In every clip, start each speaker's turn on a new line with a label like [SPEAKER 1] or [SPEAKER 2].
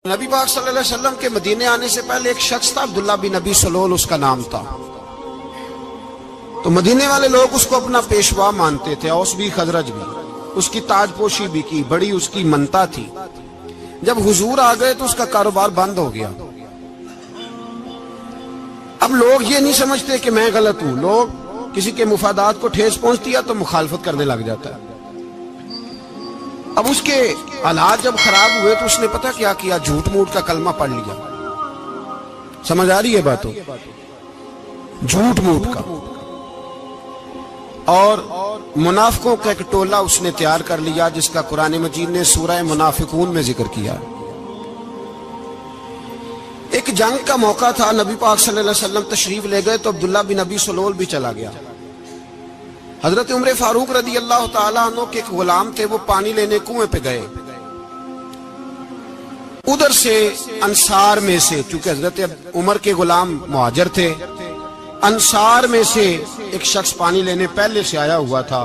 [SPEAKER 1] نبی پاک صلی اللہ علیہ وسلم کے مدینے آنے سے پہلے ایک شخص تھا، عبداللہ بن ابی سلول اس کا نام تھا۔ تو مدینے والے لوگ اس کو اپنا پیشوا مانتے تھے، اوس بھی خزرج بھی، اس کی تاج پوشی بھی کی، بڑی اس کی منتا تھی۔ جب حضور آ گئے تو اس کا کاروبار بند ہو گیا۔ اب لوگ یہ نہیں سمجھتے کہ میں غلط ہوں، لوگ کسی کے مفادات کو ٹھیس پہنچتی ہے تو مخالفت کرنے لگ جاتا ہے۔ اب اس کے حالات جب خراب ہوئے تو اس نے پتہ کیا کیا، جھوٹ موٹ کا کلمہ پڑھ لیا۔ سمجھ آ رہی ہے باتوں؟ جھوٹ موٹ کا، اور منافقوں کا ایک ٹولہ اس نے تیار کر لیا جس کا قرآن مجید نے سورہ منافقون میں ذکر کیا۔ ایک جنگ کا موقع تھا، نبی پاک صلی اللہ علیہ وسلم تشریف لے گئے تو عبداللہ بن ابی سلول بھی چلا گیا۔ حضرت عمر فاروق رضی اللہ تعالیٰ عنہ کے ایک غلام تھے، وہ پانی لینے کنویں پہ گئے۔ ادھر سے انصار میں سے، چونکہ حضرت عمر کے غلام مہاجر تھے، انصار میں سے ایک شخص پانی لینے پہلے سے آیا ہوا تھا۔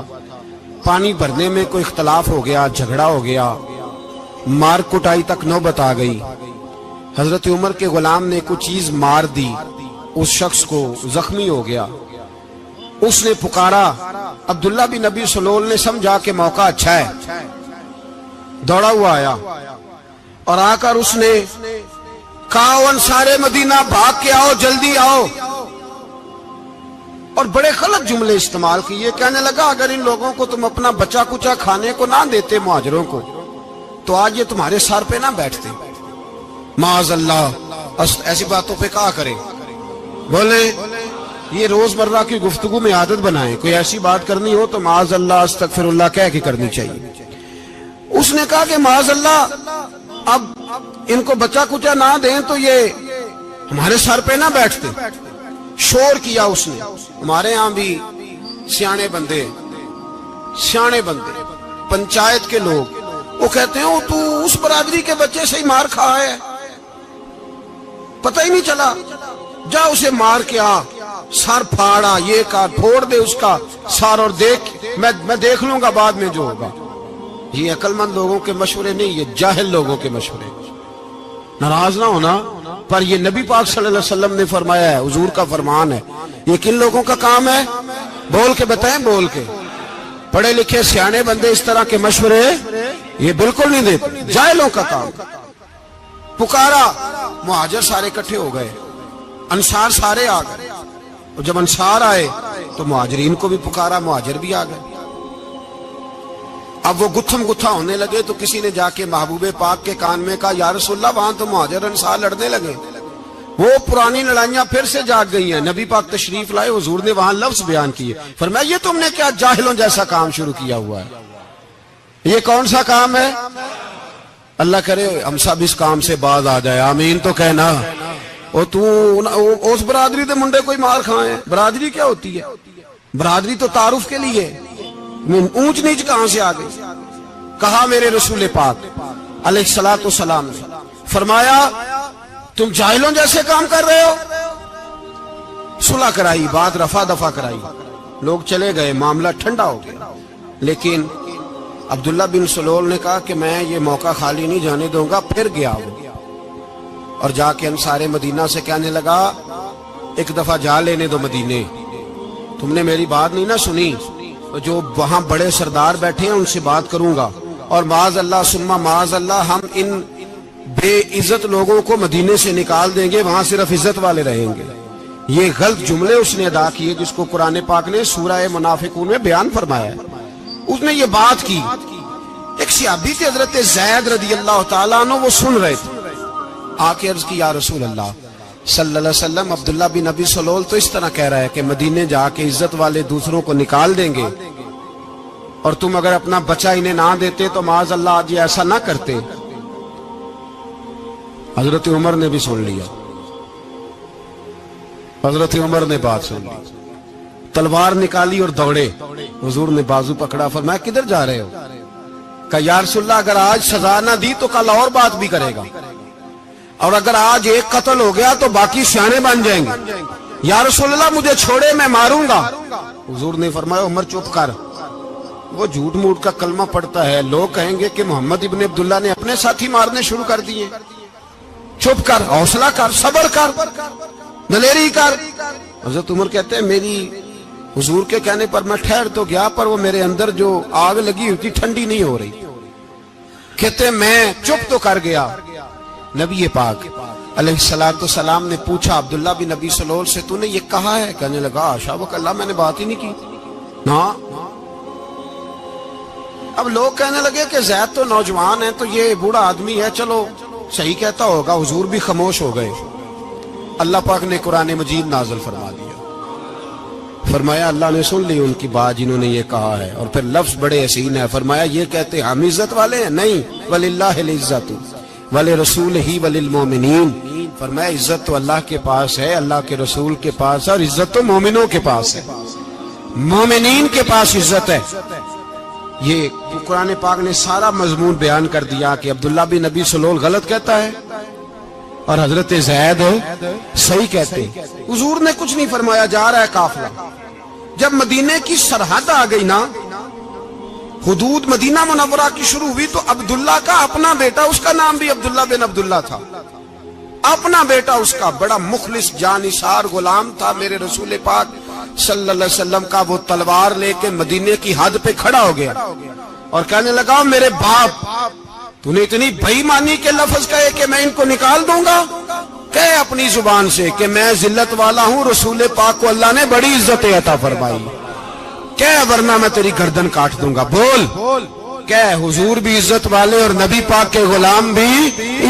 [SPEAKER 1] پانی بھرنے میں کوئی اختلاف ہو گیا، جھگڑا ہو گیا، مار کٹائی تک نوبت آ گئی۔ حضرت عمر کے غلام نے کچھ چیز مار دی، اس شخص کو زخمی ہو گیا۔ اس نے پکارا، عبداللہ بن ابی سلول نے سمجھا کہ موقع اچھا ہے، دوڑا ہوا آیا اور آ کر اس نے کہا، انصار مدینہ بھاگ کے آؤ، جلدی آؤ، اور بڑے غلط جملے استعمال کیے۔ کہنے لگا، اگر ان لوگوں کو تم اپنا بچا کچا کھانے کو نہ دیتے مہاجروں کو تو آج یہ تمہارے سر پہ نہ بیٹھتے۔ معاذ اللہ، ایسی باتوں پہ کہا کریں، بولے یہ روزمرہ کی گفتگو میں عادت بنائیں، کوئی ایسی بات کرنی ہو تو معاذ اللہ استغفر اللہ کہہ کے کرنی چاہیے۔ اس نے کہا کہ معاذ اللہ، اب ان کو بچا کچا نہ دیں تو یہ ہمارے سر پہ نہ بیٹھتے۔ شور کیا اس نے۔ ہمارے ہاں بھی سیانے بندے پنچایت کے لوگ، وہ کہتے ہیں تو اس برادری کے بچے سے ہی مار کھا ہے، پتہ ہی نہیں چلا، جا اسے مار کے آ، سر پھاڑا، یہ کہا پھوڑ دے اس کا سر، اور دیکھ میں دیکھ لوں گا بعد میں جو ہوگا۔ یہ عقل مند لوگوں کے مشورے نہیں، یہ جاہل لوگوں کے مشورے۔ ناراض نہ ہونا، پر یہ نبی پاک صلی اللہ علیہ وسلم نے فرمایا ہے، حضور کا فرمان ہے۔ یہ کن لوگوں کا کام ہے؟ بول کے بتائیں، بول کے۔ پڑھے لکھے سیانے بندے اس طرح کے مشورے یہ بالکل نہیں دیتے، جاہلوں کا کام۔ پکارا، مہاجر سارے اکٹھے ہو گئے، انصار سارے آ گئے، اور جب انصار آئے تو مہاجرین کو بھی پکارا، مہاجر بھی آ گئے۔ اب وہ گتھم گتھا ہونے لگے تو کسی نے جا کے محبوب پاک کے کان میں کہا، یا رسول اللہ، وہاں تو مہاجر انصار لڑنے لگے، وہ پرانی لڑائیاں پھر سے جاگ گئی ہیں۔ نبی پاک تشریف لائے، حضور نے وہاں لفظ بیان کیے، فرمایا یہ تم نے کیا جاہلوں جیسا کام شروع کیا ہوا ہے؟ یہ کون سا کام ہے؟ اللہ کرے ہم سب اس کام سے باز آ جائے، آمین تو کہنا۔ اور تو اس برادری دے منڈے کوئی مار کھائے، برادری کیا ہوتی ہے؟ برادری تو تعارف کے لیے، اونچ نیچ کہاں سے آ گئی؟ کہا میرے رسول پاک علیہ الصلوۃ والسلام نے، فرمایا تم جاہلوں جیسے کام کر رہے ہو۔ صلح کرائی، بات رفع دفع کرائی، لوگ چلے گئے، معاملہ ٹھنڈا ہو گیا۔ لیکن عبداللہ بن سلول نے کہا کہ میں یہ موقع خالی نہیں جانے دوں گا۔ پھر گیا وہ، اور جا کے انصار مدینہ سے کہنے لگا، ایک دفعہ جا لینے دو مدینے، تم نے میری بات نہیں نہ سنی، جو وہاں بڑے سردار بیٹھے ہیں ان سے بات کروں گا، اور معاذ اللہ ثم معاذ اللہ ہم ان بے عزت لوگوں کو مدینے سے نکال دیں گے، وہاں صرف عزت والے رہیں گے۔ یہ غلط جملے اس نے ادا کیے جس کو قرآن پاک نے سورہ منافقون میں بیان فرمایا ہے۔ اس نے یہ بات کی، ایک صحابی تھے حضرت زید رضی اللہ تعالیٰ عنہ، وہ سن رہے تھے، آ کے عرض کی، یا رسول اللہ صلی اللہ علیہ وسلم، عبداللہ بن ابی سلول تو اس طرح کہہ رہا ہے کہ مدینے جا کے عزت والے دوسروں کو نکال دیں گے، اور تم اگر اپنا بچہ انہیں نہ دیتے تو معاذ اللہ آج یہ ایسا نہ کرتے۔ حضرت عمر نے بھی سن لیا، حضرت عمر نے بات سن لی، تلوار نکالی اور دوڑے۔ حضور نے بازو پکڑا، فرمایا کدھر جا رہے ہو؟ کہا یا رسول اللہ، اگر آج سزا نہ دی تو کل اور بات بھی کرے گا، اور اگر آج ایک قتل ہو گیا تو باقی سیانے بن جائیں گے۔ یا رسول اللہ مجھے چھوڑے، میں ماروں گا۔ حضور نے فرمایا عمر چپ کر، وہ جھوٹ موٹ کا کلمہ پڑھتا ہے، لوگ کہیں گے کہ محمد ابن عبداللہ نے اپنے ساتھی مارنے شروع کر دیے۔ چپ کر، حوصلہ کر، صبر کر، دلیری کر۔ حضرت عمر کہتے ہیں میری حضور کے کہنے پر میں ٹھہر تو گیا، پر وہ میرے اندر جو آگ لگی ہوئی تھی ٹھنڈی نہیں ہو رہی۔ کہتے ہیں میں چپ تو کر گیا۔ نبی پاک علیہ السلام نے پوچھا عبداللہ بن ابی سلول سے تو نے یہ کہا ہے؟ کہنے لگا حاشا وکلا، میں نے بات ہی نہیں کی نا۔ اب لوگ کہنے لگے کہ زید تو نوجوان ہے تو یہ بوڑھا آدمی ہے، چلو صحیح کہتا ہوگا۔ حضور بھی خاموش ہو گئے۔ اللہ پاک نے قرآن مجید نازل فرما دیا، فرمایا اللہ نے سن لی ان کی بات جنہوں نے یہ کہا ہے، اور پھر لفظ بڑے حسین ہے، فرمایا یہ کہتے ہم عزت والے ہیں؟ نہیں، وَلِلَّهِ الْعِزَّةُ وَلِرَسُولِهِ وَلِلْمُؤْمِنِينَ، فرمایا عزت تو اللہ کے پاس ہے، اللہ کے رسول کے پاس ہے، اور عزت تو مومنوں کے پاس ہے، مومنین کے پاس عزت ہے۔ یہ قرآن پاک نے سارا مضمون بیان کر دیا کہ عبداللہ بن ابی سلول غلط کہتا ہے اور حضرت زید صحیح کہتے۔ حضور نے کچھ نہیں فرمایا، جا رہا ہے قافلہ۔ جب مدینے کی سرحد آ گئی نا، حدود مدینہ منورہ کی شروع ہوئی، تو عبداللہ کا اپنا بیٹا، اس کا نام بھی عبداللہ بن عبداللہ تھا، اپنا بیٹا اس کا بڑا مخلص جانثار غلام تھا میرے رسول پاک صلی اللہ علیہ وسلم کا، وہ تلوار لے کے مدینے کی حد پہ کھڑا ہو گیا اور کہنے لگا میرے باپ تو نے اتنی بے ایمانی کے لفظ کہے کہ میں ان کو نکال دوں گا؟ کہے اپنی زبان سے کہ میں ذلت والا ہوں، رسول پاک کو اللہ نے بڑی عزت عطا فرمائی، کہے ورنہ میں تیری گردن کاٹ دوں گا۔ بول، کہے حضور بھی عزت والے اور نبی پاک کے غلام بھی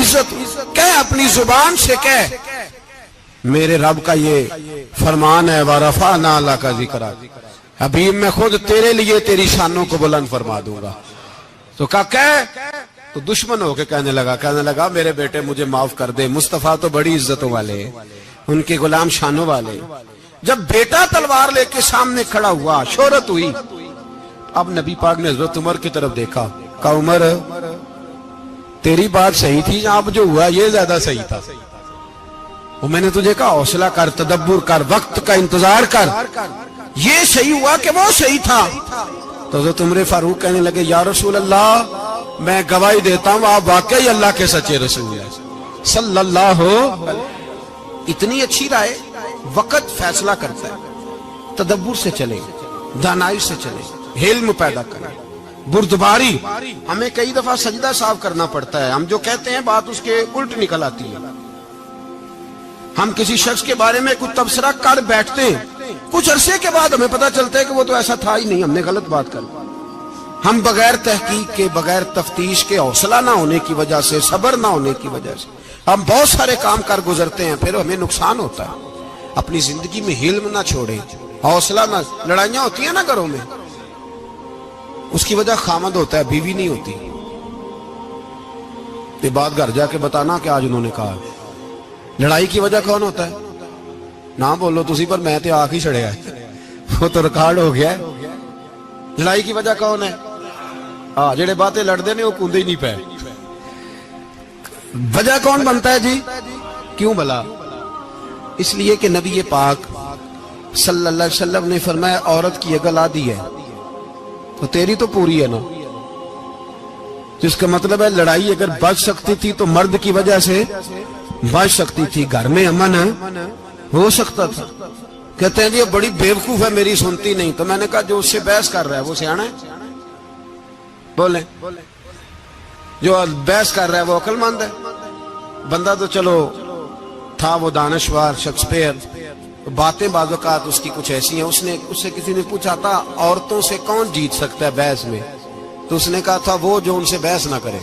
[SPEAKER 1] عزت، کہے اپنی زبان سے، کہے میرے رب کا یہ فرمان ہے وَرَفَعْنَا لَكَ ذِكْرَكَ، حبیب میں خود تیرے لیے تیری شانوں کو بلند فرما دوں گا۔ تو کہا تو دشمن ہو کے کہنے لگا میرے بیٹے مجھے معاف کر دے، مصطفیٰ تو بڑی عزتوں والے، ان کے غلام شانوں والے۔ جب بیٹا تلوار لے کے سامنے کھڑا ہوا، شہرت ہوئی، اب نبی پاک نے حضرت عمر کی طرف دیکھا، کہا عمر تیری بات صحیح تھی، اب جو ہوا یہ زیادہ صحیح تھا، وہ میں نے تجھے کہا حوصلہ کر، تدبر کر، وقت کا انتظار کر، یہ صحیح ہوا کہ وہ صحیح تھا۔ تو حضرت عمر فاروق کہنے لگے یا رسول اللہ میں گواہی دیتا ہوں آپ واقعی اللہ کے سچے رسول ہیں صلی اللہ علیہ۔ اتنی اچھی رائے، وقت فیصلہ کرتا ہے، تدبر سے چلے، دانائی سے چلے، علم پیدا کریں، بردباری۔ ہمیں کئی دفعہ سجدہ صاف کرنا پڑتا ہے، ہم جو کہتے ہیں بات اس کے الٹ نکل آتی ہے۔ ہم کسی شخص کے بارے میں کچھ تبصرہ کر بیٹھتے ہیں، کچھ عرصے کے بعد ہمیں پتہ چلتا ہے کہ وہ تو ایسا تھا ہی نہیں، ہم نے غلط بات کر۔ ہم بغیر تحقیق کے، بغیر تفتیش کے، حوصلہ نہ ہونے کی وجہ سے، صبر نہ ہونے کی وجہ سے ہم بہت سارے کام کر گزرتے ہیں، پھر ہمیں نقصان ہوتا ہے۔ اپنی زندگی میں حلم نہ چھوڑیں، حوصلہ نہ، لڑائیاں ہوتی ہیں نا گھروں میں، اس کی وجہ خامد ہوتا ہے، بیوی نہیں ہوتی۔ یہ بات گھر جا کے بتانا کہ آج انہوں نے کہا۔ لڑائی کی وجہ کون ہوتا ہے؟ نہ بولو تسی، پر میں تے آنکھ ہی چھڑیا ہے، وہ تو ریکارڈ ہو گیا ہے۔ لڑائی کی وجہ کون ہے؟ جڑے باتیں لڑتے ہیں وہ کندے ہی نہیں پے۔ وجہ کون بنتا ہے جی؟ کیوں بلا؟ اس لیے کہ نبی پاک صلی اللہ علیہ وسلم نے فرمایا عورت کی اگل آدھی ہے تو تیری تو پوری ہے نا، جس کا مطلب ہے لڑائی اگر بچ سکتی تھی تو مرد کی وجہ سے بچ سکتی تھی، گھر میں امن ہو سکتا تھا۔ کہتے ہیں جی بڑی بیوقوف ہے میری سنتی نہیں، تو میں نے کہا جو اس سے بحث کر رہا ہے وہ سیانا ہے؟ بولیں، جو بحث کر رہا ہے وہ عقل مند ہے؟ بندہ تو چلو تھا وہ دانشور شیکسپیئر، باتیں بعض اوقات اس کی کچھ ایسی ہیں۔ اس سے کسی نے پوچھا تھا عورتوں سے کون جیت سکتا ہے بحث میں، تو اس نے کہا تھا وہ جو ان سے بحث نہ کرے،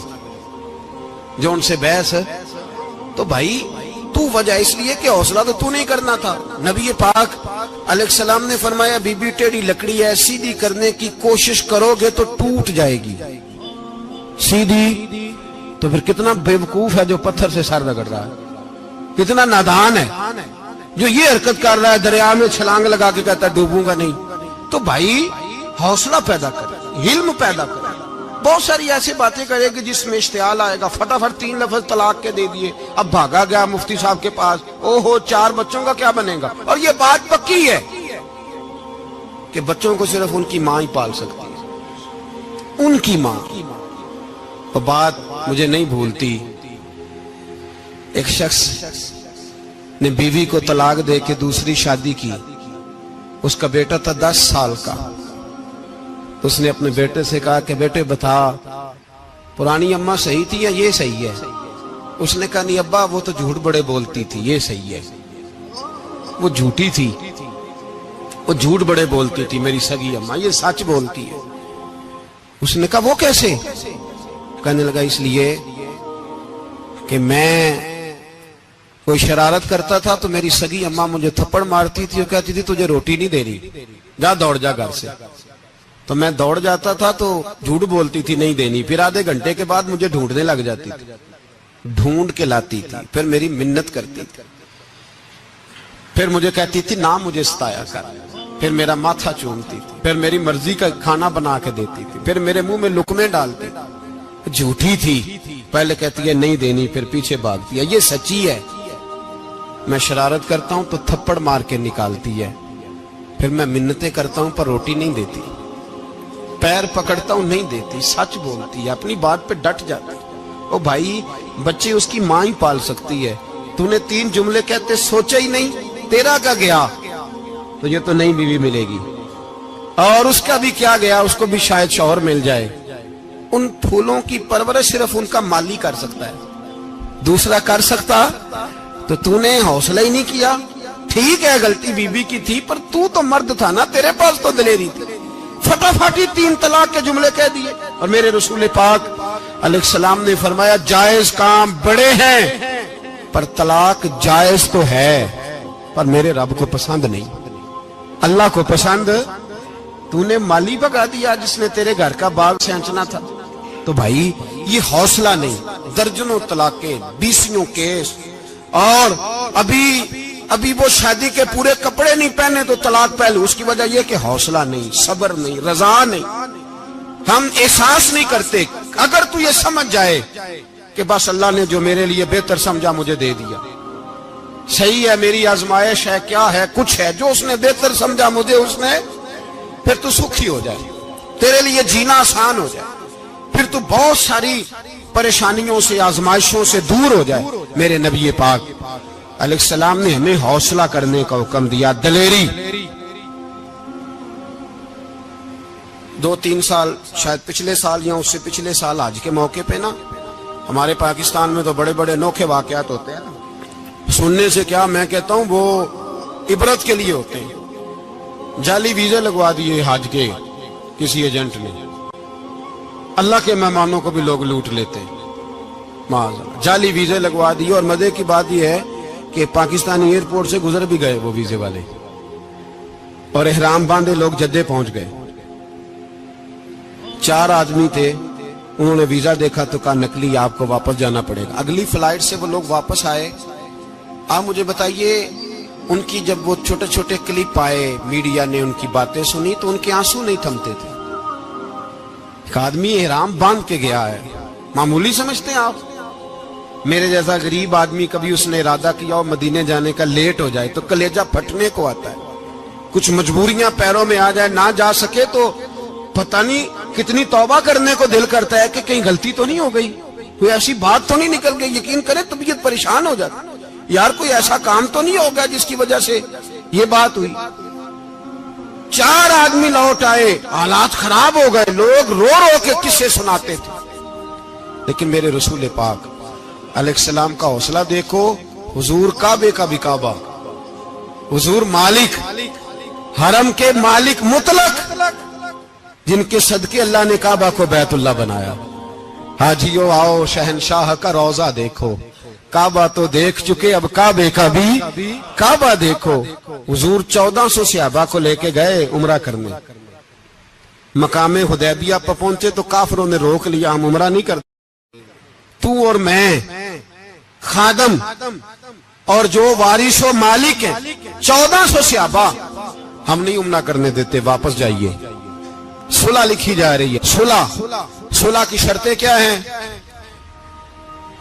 [SPEAKER 1] جو ان سے بحث ہے۔ تو بھائی تو وجہ اس لیے کہ حوصلہ تو نہیں کرنا تھا۔ نبی پاک علیہ السلام نے فرمایا بی بی ٹیڑھی لکڑی ہے، سیدھی کرنے کی کوشش کرو گے تو ٹوٹ جائے گی، سیدھی تو پھر کتنا بیوقوف ہے جو پتھر سے سر رگڑ رہا ہے، کتنا نادان ہے جو یہ حرکت کر رہا ہے، دریا میں چھلانگ لگا کے کہتا ہے ڈوبوں گا نہیں۔ تو بھائی حوصلہ پیدا کرے، علم پیدا کرے۔ بہت ساری ایسی باتیں کرے کہ جس میں اشتعال آئے گا، فٹافٹ 3 لفظ طلاق کے دے دیے، اب بھاگا گیا مفتی صاحب کے پاس، اوہو 4 بچوں کا کیا بنے گا؟ اور یہ بات پکی ہے کہ بچوں کو صرف ان کی ماں ہی پال سکتی ہے، ان کی ماں۔ تو بات مجھے نہیں بھولتی، ایک شخص نے بیوی کو طلاق دے کے دوسری شادی کی. اس کا بیٹا تھا 10 سال کا. اس نے اپنے بیٹے سے کہا کہ بیٹے بتا پرانی اماں صحیح تھی یا یہ صحیح ہے؟ اس نے کہا نہیں ابا وہ تو جھوٹ بڑے بولتی تھی، یہ صحیح ہے. وہ جھوٹی تھی، وہ جھوٹ بڑے بولتی تھی میری سگی اماں، یہ سچ بولتی ہے. اس نے کہا وہ کیسے؟ کہنے لگا اس لیے کہ میں کوئی شرارت کرتا تھا تو میری سگی اماں مجھے تھپڑ مارتی تھی اور کہتی تھی تجھے روٹی نہیں دے رہی، جا دوڑ جا گھر سے. تو میں دوڑ جاتا تھا تو جھوٹ بولتی تھی نہیں دینی، پھر آدھے گھنٹے کے بعد مجھے ڈھونڈنے لگ جاتی تھی، ڈھونڈ کے لاتی تھی، پھر میری منت کرتی تھی، پھر مجھے کہتی تھی نہ مجھے ستایا کر، پھر میرا ماتھا چومتی تھی، پھر میری مرضی کا کھانا بنا کے دیتی تھی، پھر میرے منہ میں لقمے ڈالتی تھی. جھوٹی تھی، پہلے کہتی ہے نہیں دینی پھر پیچھے بھاگتی ہے. یہ سچی ہے، میں شرارت کرتا ہوں تو تھپڑ مار کے نکالتی ہے، پھر میں منتیں کرتا ہوں پر روٹی نہیں دیتی، پیر پکڑتا ہوں نہیں دیتی، سچ بولتی ہے، اپنی بات پہ ڈٹ جاتی. او بھائی بچے اس کی ماں ہی پال سکتی ہے، تو نے 3 جملے کہتے سوچا ہی نہیں، تیرا کا گیا تو یہ تو نئی بیوی ملے گی، اور اس کا بھی کیا گیا، اس کو بھی شاید شوہر مل جائے. ان پھولوں کی پرورش صرف ان کا مالی کر سکتا ہے، دوسرا کر سکتا؟ تو نے حوصلہ ہی نہیں کیا. ٹھیک ہے غلطی بیوی کی تھی پر تو مرد تھا نا، تیرے پاس تو دلیری تھی. فٹافٹی 3 طلاق کے جملے کہہ دیے. اور میرے رسول پاک علیہ السلام نے فرمایا جائز کام بڑے ہیں پر طلاق جائز تو ہے پر میرے رب کو پسند نہیں، اللہ کو پسند. تو نے مالی بگا دیا جس نے تیرے گھر کا باغ سینچنا تھا. تو بھائی یہ حوصلہ نہیں، درجنوں طلاقیں، 20 کیس، اور ابھی وہ شادی کے پورے کپڑے نہیں پہنے تو طلاق پہلے. اس کی وجہ یہ کہ حوصلہ نہیں، صبر نہیں، رضا نہیں، ہم احساس نہیں کرتے. اگر تو یہ سمجھ جائے کہ بس اللہ نے جو میرے لیے بہتر سمجھا مجھے دے دیا، صحیح ہے میری آزمائش ہے، کیا ہے کچھ ہے جو اس نے بہتر سمجھا مجھے اس نے، پھر تو سکھی ہو جائے، تیرے لیے جینا آسان ہو جائے، پھر تو بہت ساری پریشانیوں سے آزمائشوں سے دور ہو جائے. میرے نبی پاک علیہ السلام نے ہمیں حوصلہ کرنے کا حکم دیا، دلیری. 2-3 سال شاید پچھلے سال یا اس سے پچھلے سال حج کے موقع پہ نا ہمارے پاکستان میں تو بڑے بڑے انوکھے واقعات ہوتے ہیں نا، سننے سے کیا میں کہتا ہوں وہ عبرت کے لیے ہوتے ہیں. جعلی ویزے لگوا دیے حج کے کسی ایجنٹ نے، اللہ کے مہمانوں کو بھی لوگ لوٹ لیتے ہیں، جعلی ویزے لگوا دیے. اور مزے کی بات یہ ہے کہ پاکستانی ایئرپورٹ سے گزر بھی گئے وہ ویزے والے، اور احرام باندھے لوگ جدے پہنچ گئے. 4 آدمی تھے، انہوں نے ویزا دیکھا تو کہا نقلی آپ کو واپس جانا پڑے گا. اگلی فلائٹ سے وہ لوگ واپس آئے. آپ مجھے بتائیے ان کی جب وہ چھوٹے چھوٹے کلپ آئے، میڈیا نے ان کی باتیں سنی تو ان کے آنسو نہیں تھمتے تھے. ایک آدمی احرام باندھ کے گیا ہے، معمولی سمجھتے ہیں آپ؟ میرے جیسا غریب آدمی کبھی اس نے ارادہ کیا اور مدینے جانے کا لیٹ ہو جائے تو کلیجہ پھٹنے کو آتا ہے. کچھ مجبوریاں پیروں میں آ جائے، نہ جا سکے تو پتہ نہیں کتنی توبہ کرنے کو دل کرتا ہے کہ کہیں غلطی تو نہیں ہو گئی، کوئی ایسی بات تو نہیں نکل گئی. یقین کرے طبیعت پریشان ہو جاتی، یار کوئی ایسا کام تو نہیں ہوگا جس کی وجہ سے یہ بات ہوئی. 4 آدمی لوٹ آئے، حالات خراب ہو گئے، لوگ رو رو کے قصے سناتے تھے. لیکن میرے رسول پاک علیہ السلام کا حوصلہ دیکھو. حضور کعبے کا بھی کعبہ، حضور مالک، حرم کے مالک مطلق، جن کے صدقے اللہ نے کعبہ کو بیت اللہ بنایا. حاجیو آؤ شہنشاہ کا روضہ دیکھو، کعبہ تو دیکھ چکے اب کعبے کا بھی کعبہ دیکھو. حضور 1400 صحابہ کو لے کے گئے عمرہ کرنے. مقام حدیبیہ پر پہنچے تو کافروں نے روک لیا، ہم عمرہ نہیں کرتے. تو اور میں خادم اور جو وارث و مالک ہیں 1400 صحابہ ہم نہیں عمرہ کرنے دیتے، واپس جائیے. صلح لکھی جا رہی ہے. صلح کی شرطیں کیا ہیں؟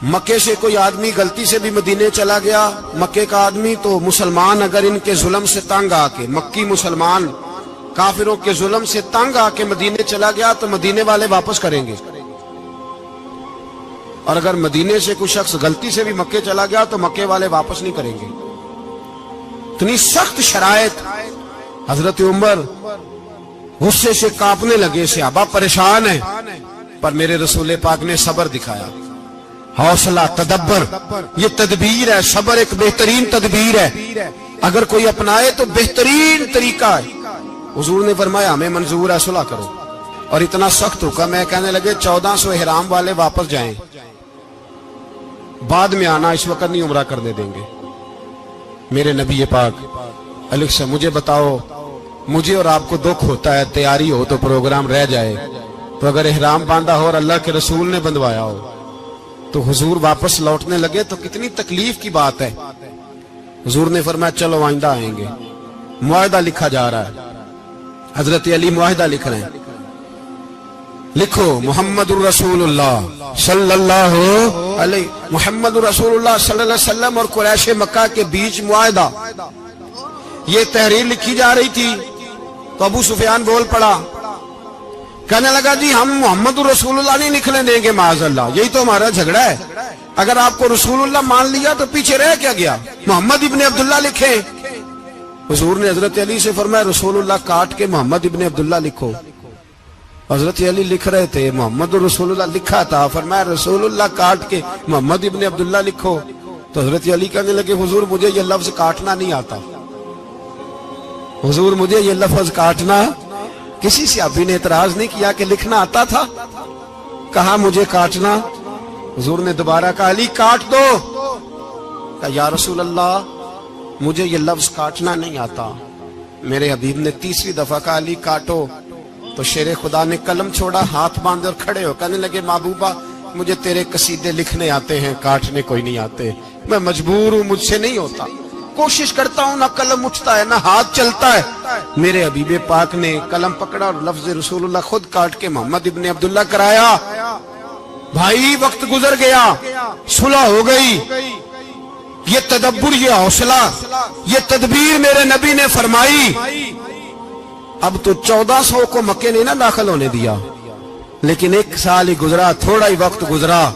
[SPEAKER 1] مکے سے کوئی آدمی غلطی سے بھی مدینے چلا گیا، مکے کا آدمی، تو مسلمان اگر ان کے ظلم سے تنگ آ کے، مکی مسلمان کافروں کے ظلم سے تنگ آ کے مدینے چلا گیا تو مدینے والے واپس کریں گے. اور اگر مدینے سے کوئی شخص غلطی سے بھی مکے چلا گیا تو مکے والے واپس نہیں کریں گے. اتنی سخت شرائط. حضرت عمر غصے سے کانپنے لگے, صحابہ پریشان ہیں, پر میرے رسول پاک نے صبر دکھایا, حوصلہ, تدبر. یہ تدبیر ہے, صبر ایک بہترین تدبیر ہے, اگر کوئی اپنائے تو بہترین طریقہ ہے. حضور نے فرمایا ہمیں منظور ہے, صلح کرو. اور اتنا سخت حکم ہے, کہنے لگے 1400 احرام والے واپس جائیں, بعد میں آنا, اس وقت نہیں عمرہ کرنے دیں گے. میرے نبی پاک علیہ السلام, مجھے بتاؤ, مجھے اور آپ کو دکھ ہوتا ہے تیاری ہو تو پروگرام رہ جائے, تو اگر احرام باندھا ہو اور اللہ کے رسول نے بندھوایا ہو تو حضور واپس لوٹنے لگے تو کتنی تکلیف کی بات ہے. حضور نے فرمایا چلو آئندہ آئیں گے. معاہدہ لکھا جا رہا ہے, حضرت علی معاہدہ لکھ رہے ہیں, لکھو محمد الرسول اللہ صلی اللہ علیہ محمد الرسول اللہ صلی اللہ علیہ وسلم اور قریش مکہ کے بیچ معاہدہ. یہ تحریر لکھی جا رہی تھی تو ابو سفیان بول پڑا, کہنے لگا جی ہم محمد الرسول اللہ نہیں لکھنے دیں گے معاذ اللہ, یہی تو ہمارا جھگڑا ہے. اگر آپ کو رسول اللہ مان لیا تو پیچھے رہ کیا گیا, محمد ابن عبداللہ لکھے. حضور نے حضرت علی سے فرمایا رسول اللہ کاٹ کے محمد ابن عبداللہ لکھو. حضرت علی لکھ رہے تھے, محمد رسول اللہ لکھا تھا, فرمایا رسول اللہ کاٹ کے محمد ابن عبداللہ لکھو. تو حضرت علی کہنے لگے حضور مجھے یہ لفظ کاٹنا نہیں آتا, حضور مجھے یہ لفظ کاٹنا. کسی صحابی نے اعتراض نہیں کیا کہ لکھنا آتا تھا, کہا مجھے کاٹنا. حضور نے دوبارہ کہا علی کاٹ دو. کہا یا رسول اللہ مجھے یہ لفظ کاٹنا نہیں آتا. میرے حبیب نے تیسری دفعہ کہا علی کاٹو. تو شیر خدا نے قلم چھوڑا, ہاتھ باندھے اور کھڑے ہو کہنے لگے محبوبہ مجھے تیرے قصیدے لکھنے آتے ہیں, کاٹنے کوئی نہیں آتے. میں مجبور ہوں, مجھ سے نہیں ہوتا, کوشش کرتا ہوں, نہ قلم اٹھتا ہے نہ ہاتھ چلتا ہے. میرے حبیب پاک نے قلم پکڑا اور لفظ رسول اللہ خود کاٹ کے محمد ابن عبداللہ کرایا. بھائی وقت گزر گیا, صلح ہو گئی. یہ تدبر, یہ حوصلہ, یہ تدبیر میرے نبی نے فرمائی. اب تو 1400 کو مکے نے نہ داخل ہونے دیا, لیکن 1 سال ہی گزرا, تھوڑا ہی وقت گزرا,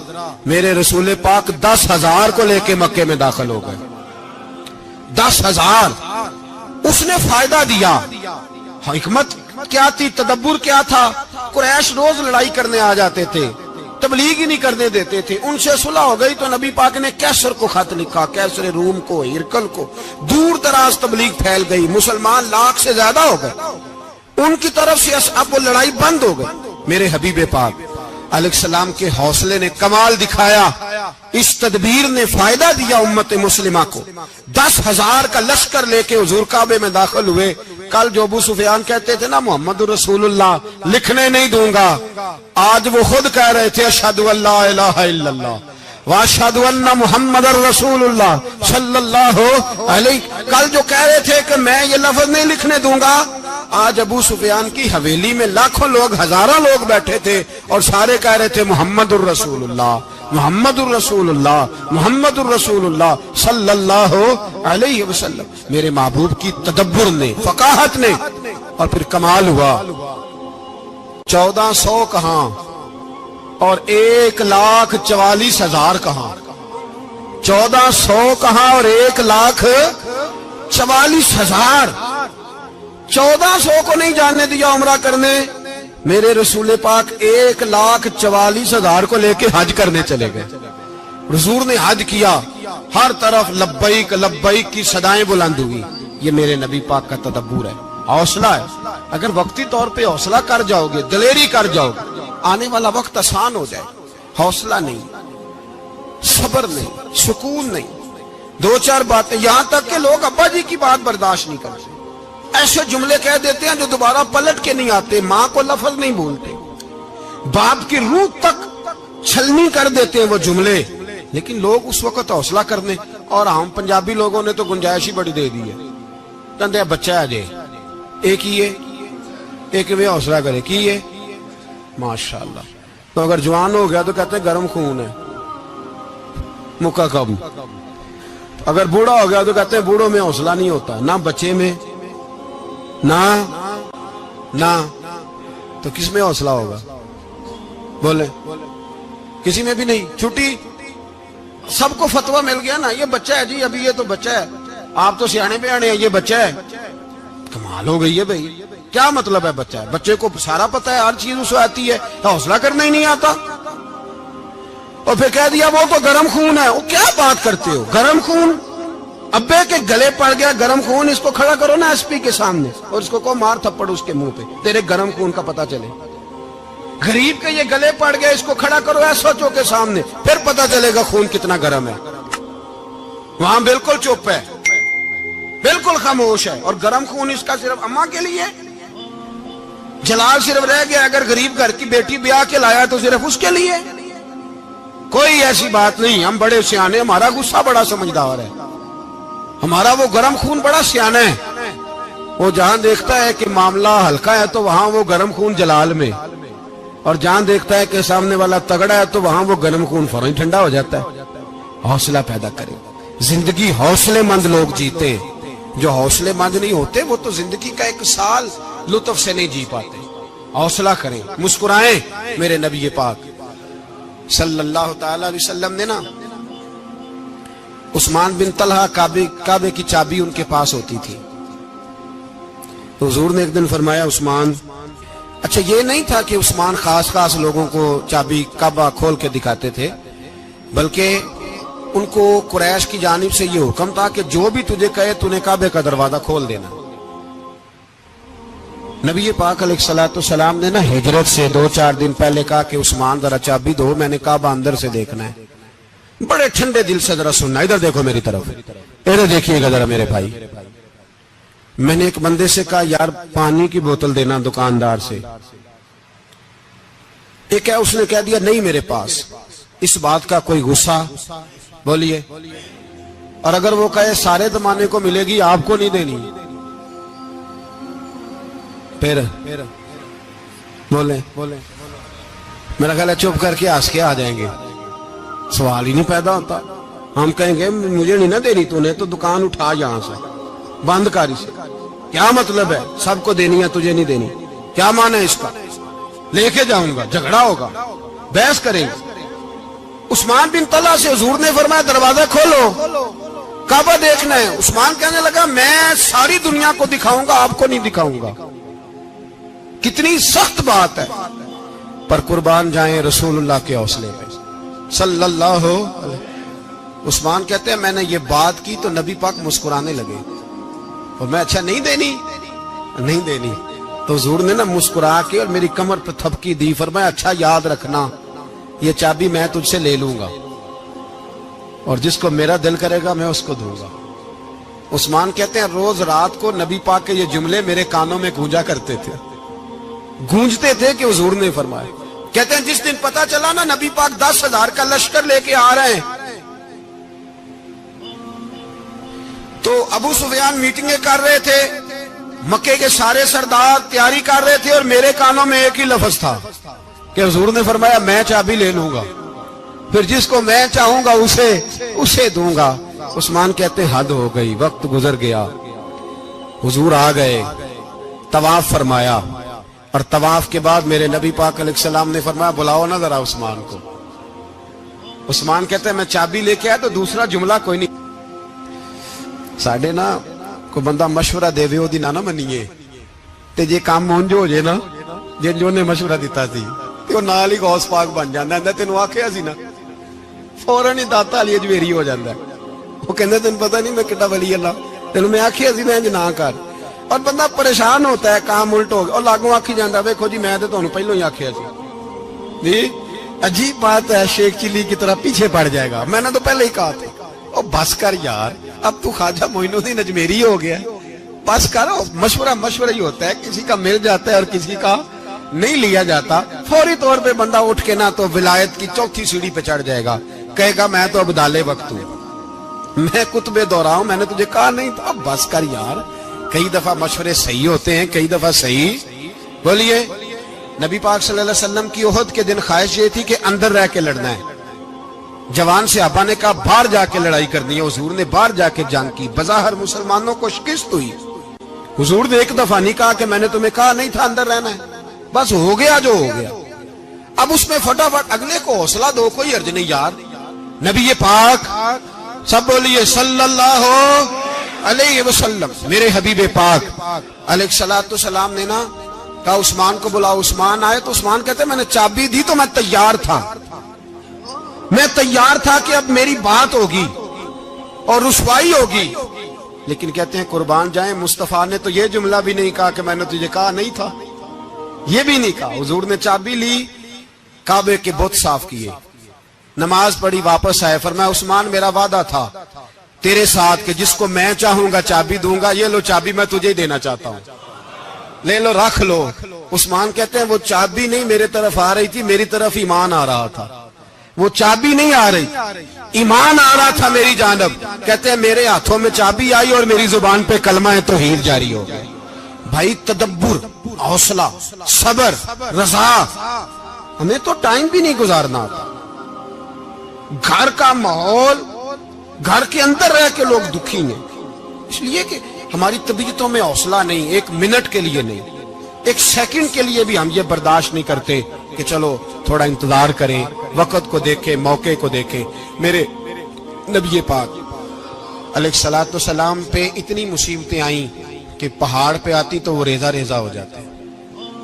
[SPEAKER 1] میرے رسول پاک 10,000 کو لے کے مکے میں داخل ہو گئے. 10,000. اس نے فائدہ دیا. حکمت کیا تھی, تدبر کیا تھا. قریش روز لڑائی کرنے آ جاتے تھے, تبلیغ ہی نہیں کرنے دیتے تھے. ان سے صلح ہو گئی تو نبی پاک نے کیسر کو خط لکھا, کیسر روم کو, ہرکل کو. دور دراز تبلیغ پھیل گئی, مسلمان 100,000 سے زیادہ ہو گئے. ان کی طرف سے اب وہ لڑائی بند ہو گئی. میرے حبیب پاک علیہ السلام کے حوصلے نے کمال دکھایا, اس تدبیر نے فائدہ دیا امت مسلمہ کو. 10,000 کا لشکر لے کے حضور کعبے میں داخل ہوئے. کل جو ابو سفیان کہتے تھے نا محمد رسول اللہ لکھنے نہیں دوں گا, آج وہ خود کہہ رہے تھے اشہدو ان لا الہ الا اللہ واشہدو ان محمد رسول اللہ صلی اللہ علیہ. کل جو کہہ رہے تھے کہ میں یہ لفظ نہیں لکھنے دوں گا, آج ابو سفیان کی حویلی میں لاکھوں لوگ, ہزاروں لوگ بیٹھے تھے اور سارے کہہ رہے تھے محمد الرسول اللہ محمد الرسول اللہ محمد الرسول اللہ صلی اللہ علیہ وسلم. میرے محبوب کی تدبر نے, فقاہت نے, اور پھر کمال ہوا. 1400 کہاں اور 1,44,000 کہاں. 1400 کہاں اور 1,44,000. 1400 کو نہیں جانے دیا عمرہ کرنے. میرے رسول پاک 1,44,000 کو لے کے حج کرنے چلے گئے. حضور نے حج کیا, ہر طرف لبیک لبیک کی صدائیں بلند ہوئی. یہ میرے نبی پاک کا تدبر ہے, حوصلہ ہے. اگر وقتی طور پہ حوصلہ کر جاؤ گے, دلیری کر جاؤ گے, آنے والا وقت آسان ہو جائے. حوصلہ نہیں, صبر نہیں, سکون نہیں, 2-4 باتیں, یہاں تک کہ لوگ ابا جی کی بات برداشت نہیں کرتے. ایسے جملے کہہ دیتے ہیں جو دوبارہ پلٹ کے نہیں آتے. ماں کو لفظ نہیں بولتے, باپ کی روح تک چھلنی کر دیتے ہیں وہ جملے. لیکن لوگ اس وقت حوصلہ کرنے, اور ہم پنجابی لوگوں نے تو گنجائش ہی بڑی دے دی ہے. کہتے بچہ ہے جے, ایک ہی ہے, ایک میں حوصلہ کرے کی ہے ماشاءاللہ. تو اگر جوان ہو گیا تو کہتے ہیں گرم خون ہے, مکہ کم. اگر بوڑھا ہو گیا تو کہتے ہیں بوڑھوں میں حوصلہ نہیں ہوتا, نہ بچے میں نہ. تو کس میں حوصلہ ہوگا, بولے کسی میں بھی نہیں. چھٹی سب کو فتویٰ مل گیا نا, یہ بچہ ہے جی, ابھی یہ تو بچہ ہے, آپ تو سیانے بیانے ہیں, یہ بچہ ہے. کمال ہو گئی ہے بھائی, کیا مطلب ہے بچہ ہے؟ بچے کو سارا پتہ ہے, ہر چیز اسے آتی ہے, حوصلہ کرنا ہی نہیں آتا. اور پھر کہہ دیا وہ تو گرم خون ہے. وہ کیا بات کرتے ہو, گرم خون؟ ابے کے گلے پڑ گیا گرم خون, اس کو کھڑا کرو نا ایس پی کے سامنے اور اس کو مار تھپڑ اس کے منہ پہ, تیرے گرم خون کا پتہ چلے. غریب کے یہ گلے پڑ گیا, اس کو کھڑا کرو ایس ایچ او کے سامنے, پھر پتہ چلے گا خون کتنا گرم ہے. وہاں بالکل چپ ہے, بالکل خاموش ہے. اور گرم خون اس کا صرف اماں کے لیے, جلال صرف رہ گیا اگر غریب گھر کی بیٹی بیاہ کے لایا تو صرف اس کے لیے. کوئی ایسی بات نہیں. ہم بڑے سیانے, ہمارا غصہ بڑا سمجھدار ہے, ہمارا وہ گرم خون بڑا سیانا ہے. وہ جہاں دیکھتا ہے کہ معاملہ ہلکا ہے تو وہاں وہ گرم خون جلال میں, اور جہاں دیکھتا ہے کہ سامنے والا تگڑا ہے تو وہاں وہ گرم خون فوراً ٹھنڈا ہو جاتا ہے. حوصلہ پیدا کرے. زندگی حوصلے مند لوگ جیتے, جو حوصلے مند نہیں ہوتے وہ تو زندگی کا ایک سال لطف سے نہیں جی پاتے. حوصلہ کریں, مسکرائیں. میرے نبی پاک صلی اللہ تعالی علیہ وسلم نے نا عثمان بن طلحہ, کعبے کی چابی ان کے پاس ہوتی تھی. تو حضور نے ایک دن فرمایا عثمان, اچھا یہ نہیں تھا کہ عثمان خاص لوگوں کو چابی کعبہ کھول کے دکھاتے تھے, بلکہ ان کو قریش کی جانب سے یہ حکم تھا کہ جو بھی تجھے کہے تو نے کعبے کا دروازہ کھول دینا. نبی پاک علیہ الصلوۃ والسلام نے نا ہجرت سے 2-4 دن پہلے کہا کہ عثمان ذرا چابی دو, میں نے کعبہ اندر سے دیکھنا ہے. بڑے ٹھنڈے دل سے ذرا سننا, ادھر دیکھو میری طرف, ادھر دیکھیے گا ذرا میرے بھائی. میں نے ایک بندے سے کہا یار پانی کی بوتل دینا دکاندار سے, ایک ہے اس نے کہہ دیا نہیں میرے پاس. اس بات کا کوئی غصہ بولیے, اور اگر وہ کہے سارے زمانے کو ملے گی آپ کو نہیں دینی, پھر بولے میرا خیال ہے چپ کر کے ہنس کے آ جائیں گے, سوال ہی نہیں پیدا ہوتا. ہم کہیں گے مجھے نہیں نہ دینی, تو نے تو دکان اٹھا یہاں سے, بند کر اسے. کیا مطلب ہے سب کو دینی ہے تجھے نہیں دینی, کیا معنی ہے اس کا؟ لے کے جاؤں گا, جھگڑا ہوگا, بحث کریں گے. عثمان بن طلحہ سے حضور نے فرمایا دروازہ کھولو, کعبہ دیکھنا ہے. عثمان کہنے لگا میں ساری دنیا کو دکھاؤں گا, آپ کو نہیں دکھاؤں گا. کتنی سخت بات ہے, پر قربان جائیں رسول اللہ کے حوصلے پہ صلی اللہ علیہ. عثمان کہتے ہیں میں نے یہ بات کی تو نبی پاک مسکرانے لگے, اور میں اچھا نہیں دینی. تو حضور نے نا مسکرا کے اور میری کمر پہ تھپکی دی, فرمایا اچھا یاد رکھنا یہ چابی میں تجھ سے لے لوں گا, اور جس کو میرا دل کرے گا میں اس کو دوں گا. عثمان کہتے ہیں روز رات کو نبی پاک کے یہ جملے میرے کانوں میں گونجتے تھے کہ حضور نے فرمایا. کہتے ہیں جس دن پتا چلا نا نبی پاک 10,000 کا لشکر لے کے آ رہے ہیں, تو ابو سفیان میٹنگیں کر رہے تھے, مکے کے سارے سردار تیاری کر رہے تھے, اور میرے کانوں میں ایک ہی لفظ تھا کہ حضور نے فرمایا میں چابی لے لوں گا, پھر جس کو میں چاہوں گا اسے دوں گا. عثمان کہتے ہیں حد ہو گئی, وقت گزر گیا, حضور آ گئے, طواف فرمایا, اور طواف کے بعد میرے نبی پاک علیہ السلام نے فرمایا بلاؤ نا ذرا عثمان کو. عثمان کہتے ہیں میں چابی لے کے آیا تو دوسرا جملہ کوئی نہیں. ساڈے نا کوئی بندہ مشورہ دے وہ نہ منیے, تے جے کام مونج ہو جائے نا جن جو نے مشورہ دیتا سی تے وہ نال ہی غوث پاک بن جاندا ہے. تینوں آکھیا سی نا فوراً ہی داتا علی اجویری ہو جاندا ہے. وہ کہندے تینوں پتہ نہیں میں کڈا ولی اللہ, تینوں میں آکھیا سی میں انج نہ کر, اور بندہ پریشان ہوتا ہے کام الٹ ہو گیا, اور لاگوں آکھی جاندا ویکھو جی میں تے تانوں پہلوں ہی آکھیا سی. جی عجیب بات ہے, شیخ چلی کی طرح پیچھے پڑ جائے گا, میں نے تو پہلے ہی کہا تھا. او بس کر یار, اب تو خواجہ معین الدین اجمیری ہو گیا, بس کر. مشورہ ہی ہوتا ہے, کسی کا مل جاتا ہے اور کسی کا نہیں لیا جاتا. فوری طور پہ بندہ اٹھ کے نہ تو ولایت کی 4تھی سیڑھی پہ چڑھ جائے گا, کہے گا میں تو ابدال وقت ہوں, میں کتب دورہ ہوں, میں نے تجھے کہا نہیں تھا. بس کر یار, کئی دفعہ مشورے صحیح ہوتے ہیں, کئی دفعہ صحیح. بولیے نبی پاک صلی اللہ علیہ وسلم کی احد کے دن خواہش یہ تھی کہ اندر رہ کے لڑنا ہے. جوان صحابہ نے کہا باہر جا کے لڑائی کرنی ہے, حضور نے باہر جا کے جنگ کی. بظاہر مسلمانوں کو شکست ہوئی. حضور نے ایک دفعہ نہیں کہا کہ میں نے تمہیں کہا نہیں تھا اندر رہنا ہے, بس ہو گیا جو ہو گیا. اب اس میں فٹافٹ اگلے کو حوصلہ دو، کوئی عرض نہیں یار. نبی پاک سب بولیے صلی اللہ علیہ وسلم، میرے حبیب پاک علیہ الصلوۃ والسلام نے نا کہا عثمان کو بلاؤ. عثمان آئے تو عثمان کہتے میں نے چابی دی تو میں تیار تھا، میں تیار تھا کہ اب میری بات ہوگی اور رسوائی ہوگی. لیکن کہتے ہیں قربان جائیں مصطفیٰ نے تو یہ جملہ بھی نہیں کہا کہ میں نے تجھے کہا نہیں تھا، یہ بھی نہیں کہا. حضور نے چابی لی، کعبے کے بت صاف کیے، نماز پڑھی، واپس آئے. فرمایا عثمان میرا وعدہ تھا تیرے ساتھ کہ جس کو میں چاہوں گا چابی دوں گا، یہ لو چابی میں تجھے ہی دینا چاہتا ہوں، لے لو رکھ لو. عثمان کہتے ہیں وہ چابی نہیں میرے طرف آ رہی تھی، میری طرف ایمان آ رہا تھا. وہ چابی نہیں آ رہی، ایمان آ رہا تھا میری جانب. کہتے ہیں میرے ہاتھوں میں چابی آئی اور میری زبان پہ کلمہ توحید جاری ہو گیا. بھائی تدبر، حوصلہ، صبر، رضا. ہمیں تو ٹائم بھی نہیں گزارنا تھا. گھر کا ماحول، گھر کے اندر رہ کے لوگ دکھی ہیں، اس لیے کہ ہماری طبیعتوں میں حوصلہ نہیں. ایک منٹ کے لیے نہیں، ایک سیکنڈ کے لیے بھی ہم یہ برداشت نہیں کرتے کہ چلو تھوڑا انتظار کریں، وقت کو دیکھیں، موقع کو دیکھیں. میرے نبی پاک علیہ الصلوۃ والسلام پہ اتنی مصیبتیں آئیں کہ پہاڑ پہ آتی تو وہ ریزہ ریزہ ہو جاتے،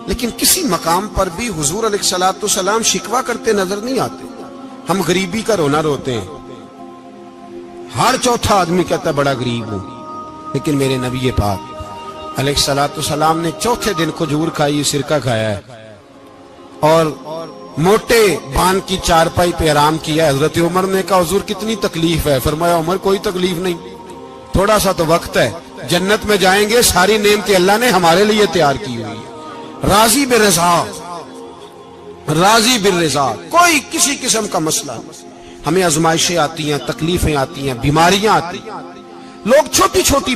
[SPEAKER 1] لیکن کسی مقام پر بھی حضور علیہ الصلوۃ والسلام شکوہ کرتے نظر نہیں آتے. ہم غریبی کا رونا روتے ہیں، ہر چوتھا آدمی کہتا ہے بڑا غریب ہوں، لیکن میرے نبی پاک علیہ الصلوۃ والسلام نے چوتھے دن کھجور کھائی، سرکہ کھایا ہے اور موٹے بان کی چارپائی پہ آرام کیا. حضرت عمر نے کہا حضور کتنی تکلیف ہے؟ فرمایا عمر کوئی تکلیف نہیں، تھوڑا سا تو وقت ہے، جنت میں جائیں گے، ساری نعمتیں اللہ نے ہمارے لیے تیار کی ہوئی. راضی بالرضا، راضی بالرضا، کوئی کسی قسم کا مسئلہ نہیں. ہمیں آزمائشیں آتی ہیں، تکلیفیں آتی ہیں، بیماریاں آتی ہیں، لوگ چھوٹی چھوٹی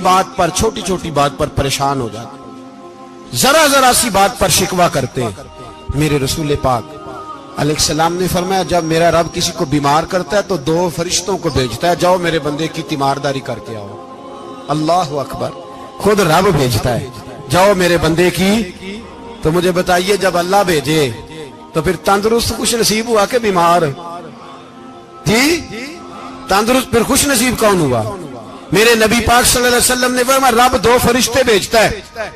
[SPEAKER 1] بات پر پریشان ہو جاتے ہیں، ذرا ذرا سی بات پر شکوہ کرتے ہیں. میرے رسول پاک علیہ السلام نے فرمایا جب میرا رب کسی کو بیمار کرتا ہے تو 2 فرشتوں کو بھیجتا ہے، جاؤ میرے بندے کی تیمارداری کر کے آؤ. اللہ اکبر، خود رب بھیجتا ہے، جاؤ میرے بندے کی. تو مجھے بتائیے جب اللہ بھیجے تو پھر تندرست خوش نصیب ہوا کہ بیمار؟ جی تندرست پھر خوش نصیب کون ہوا؟ میرے نبی پاک صلی اللہ علیہ وسلم نے فرمایا رب 2 فرشتے بھیجتا ہے،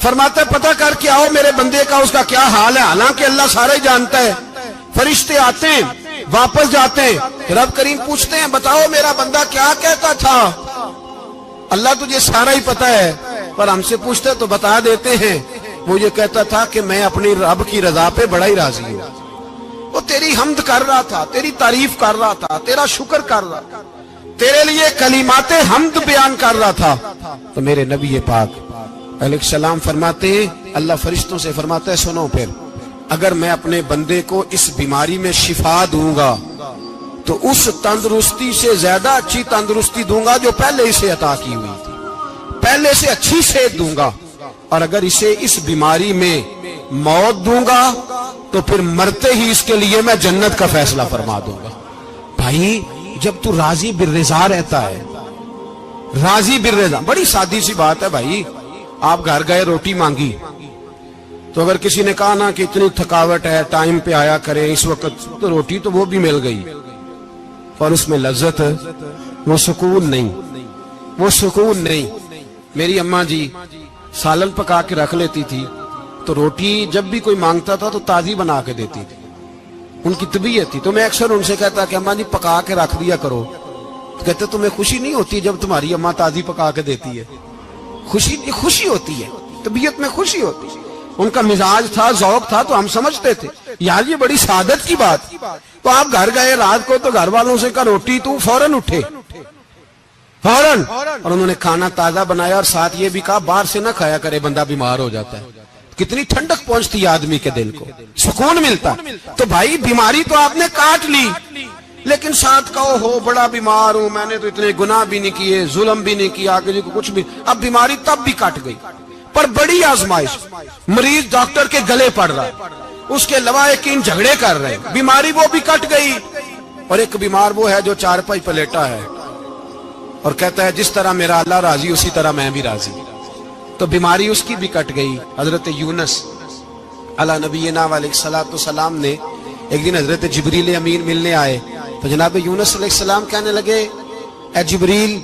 [SPEAKER 1] فرماتا ہے پتہ کر کے آؤ میرے بندے کا اس کا کیا حال ہے، حالانکہ اللہ سارا ہی جانتا ہے. فرشتے آتے ہیں، واپس جاتے ہیں، رب کریم پوچھتے ہیں بتاؤ میرا بندہ کیا کہتا تھا؟ اللہ تجھے سارا ہی پتہ ہے، پر ہم سے پوچھتے تو بتا دیتے ہیں. وہ یہ کہتا تھا کہ میں اپنی رب کی رضا پہ بڑا ہی راضی ہوں. وہ تیری حمد کر رہا تھا، تیری تعریف کر رہا تھا، تیرا شکر کر رہا تھا، تیرے لیے کلمات حمد بیان کر رہا تھا. تو میرے نبی پاک علیہ السلام فرماتے ہیں، اللہ فرشتوں سے فرماتا ہے سنو پھر اگر میں اپنے بندے کو اس بیماری میں شفا دوں گا تو اس تندرستی سے زیادہ اچھی تندرستی دوں گا جو پہلے اسے عطا کی ہوئی تھی، پہلے سے اچھی صحت دوں گا. اور اگر اسے اس بیماری میں موت دوں گا تو پھر مرتے ہی اس کے لیے میں جنت کا فیصلہ فرما دوں گا. بھائی جب تو راضی بالرضا رہتا ہے، راضی بالرضا، بڑی سادی سی بات ہے بھائی. آپ گھر گئے روٹی مانگی تو اگر کسی نے کہا نا کہ اتنی تھکاوٹ ہے ٹائم پہ آیا کرے اس وقت، تو روٹی تو وہ بھی مل گئی اور اس میں لذت، وہ سکون نہیں، وہ سکون نہیں. میری اماں جی سالن پکا کے رکھ لیتی تھی تو روٹی جب بھی کوئی مانگتا تھا تو تازی بنا کے دیتی تھی، ان کی طبیعت تھی. تو میں اکثر ان سے کہتا کہ اماں جی پکا کے رکھ دیا کرو. تو کہتے تمہیں خوشی نہیں ہوتی جب تمہاری اماں تازی پکا کے دیتی ہے؟ خوشی ہوتی ہے، طبیعت میں خوشی ہوتی ہے. ان کا مزاج تھا، ذوق تھا، تو ہم سمجھتے تھے یار یہ بڑی سعادت کی بات. تو آپ گھر گئے رات کو تو گھر والوں سے کہا روٹی، تو فوراً اٹھے، فوراً، اور انہوں نے کھانا تازہ بنایا اور ساتھ یہ بھی کہا باہر سے نہ کھایا کرے بندہ بیمار ہو جاتا ہے. کتنی ٹھنڈک پہنچتی ہے آدمی کے دل کو، سکون ملتا. تو بھائی بیماری تو آپ نے کاٹ لی، لیکن ساتھ کہو ہو بڑا بیمار ہوں، میں نے تو اتنے گناہ بھی نہیں کیے، ظلم بھی نہیں کیا، کسی کو کچھ بھی. اب بیماری تب بھی کٹ گئی، پر بڑی آزمائش، مریض ڈاکٹر کے گلے پڑ رہا ہے، اس کے لواحقین جھگڑے کر رہے ہیں، بیماری وہ بھی کٹ گئی. اور ایک بیمار وہ ہے جو چارپائی پہ لیٹا ہے اور کہتا ہے جس طرح میرا اللہ راضی اسی طرح میں بھی راضی. تو بیماری اس کی بھی کٹ گئی. حضرت یونس علی نبینا علیہ الصلوۃ والسلام نے ایک دن حضرت جبریل امین ملنے آئے تو جناب یونس علیہ السلام کہنے لگے اے جبریل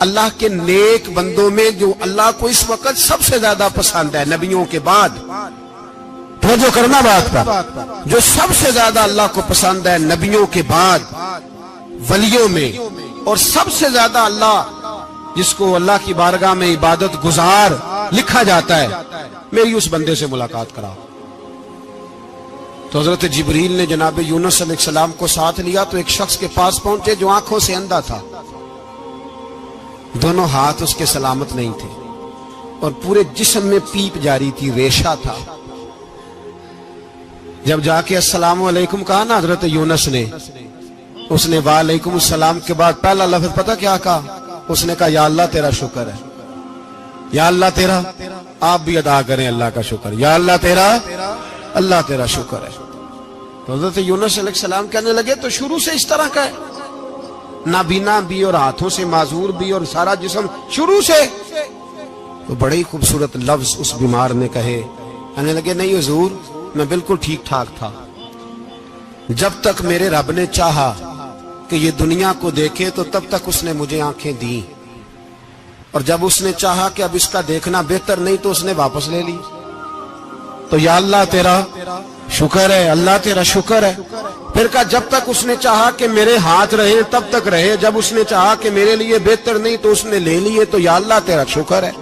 [SPEAKER 1] اللہ کے نیک بندوں میں جو اللہ کو اس وقت سب سے زیادہ پسند ہے نبیوں کے بعد، توجہ کرنا بات پر، جو سب سے زیادہ اللہ کو پسند ہے نبیوں کے بعد ولیوں میں، اور سب سے زیادہ اللہ جس کو اللہ کی بارگاہ میں عبادت گزار لکھا جاتا ہے، میری اس بندے سے ملاقات کراؤ۔ تو حضرت جبریل نے جناب یونس علیہ السلام کو ساتھ لیا تو ایک شخص کے پاس پہنچے جو آنکھوں سے اندھا تھا، دونوں ہاتھ اس کے سلامت نہیں تھے اور پورے جسم میں پیپ جاری تھی، ریشہ تھا۔ جب جا کے السلام علیکم کہا نا حضرت یونس نے، اس نے وعلیکم السلام کے بعد پہلا لفظ پتہ کیا کہا؟ اس نے کہا یا اللہ تیرا شکر ہے، یا اللہ تیرا، آپ بھی ادا کریں اللہ کا شکر، یا اللہ تیرا، اللہ تیرا شکر ہے۔ تو حضرت یونس علیہ السلام کہنے لگے تو شروع سے اس طرح کا ہے، نابینا بھی اور ہاتھوں سے معذور بھی اور سارا جسم شروع سے؟ تو بڑے ہی خوبصورت لفظ اس بیمار نے کہے، کہنے لگے نہیں حضور میں بالکل ٹھیک ٹھاک تھا، جب تک میرے رب نے چاہا کہ یہ دنیا کو دیکھے تو تب تک اس نے مجھے آنکھیں دیں، اور جب اس نے چاہا کہ اب اس کا دیکھنا بہتر نہیں تو اس نے واپس لے لی۔ تو یا اللہ تیرا شکر ہے، اللہ تیرا شکر ہے۔ پھر کہا جب تک اس نے چاہا کہ میرے ہاتھ رہے تب تک رہے، جب اس نے چاہا کہ میرے لیے بہتر نہیں تو اس نے لے لیے، تو یا اللہ تیرا شکر ہے۔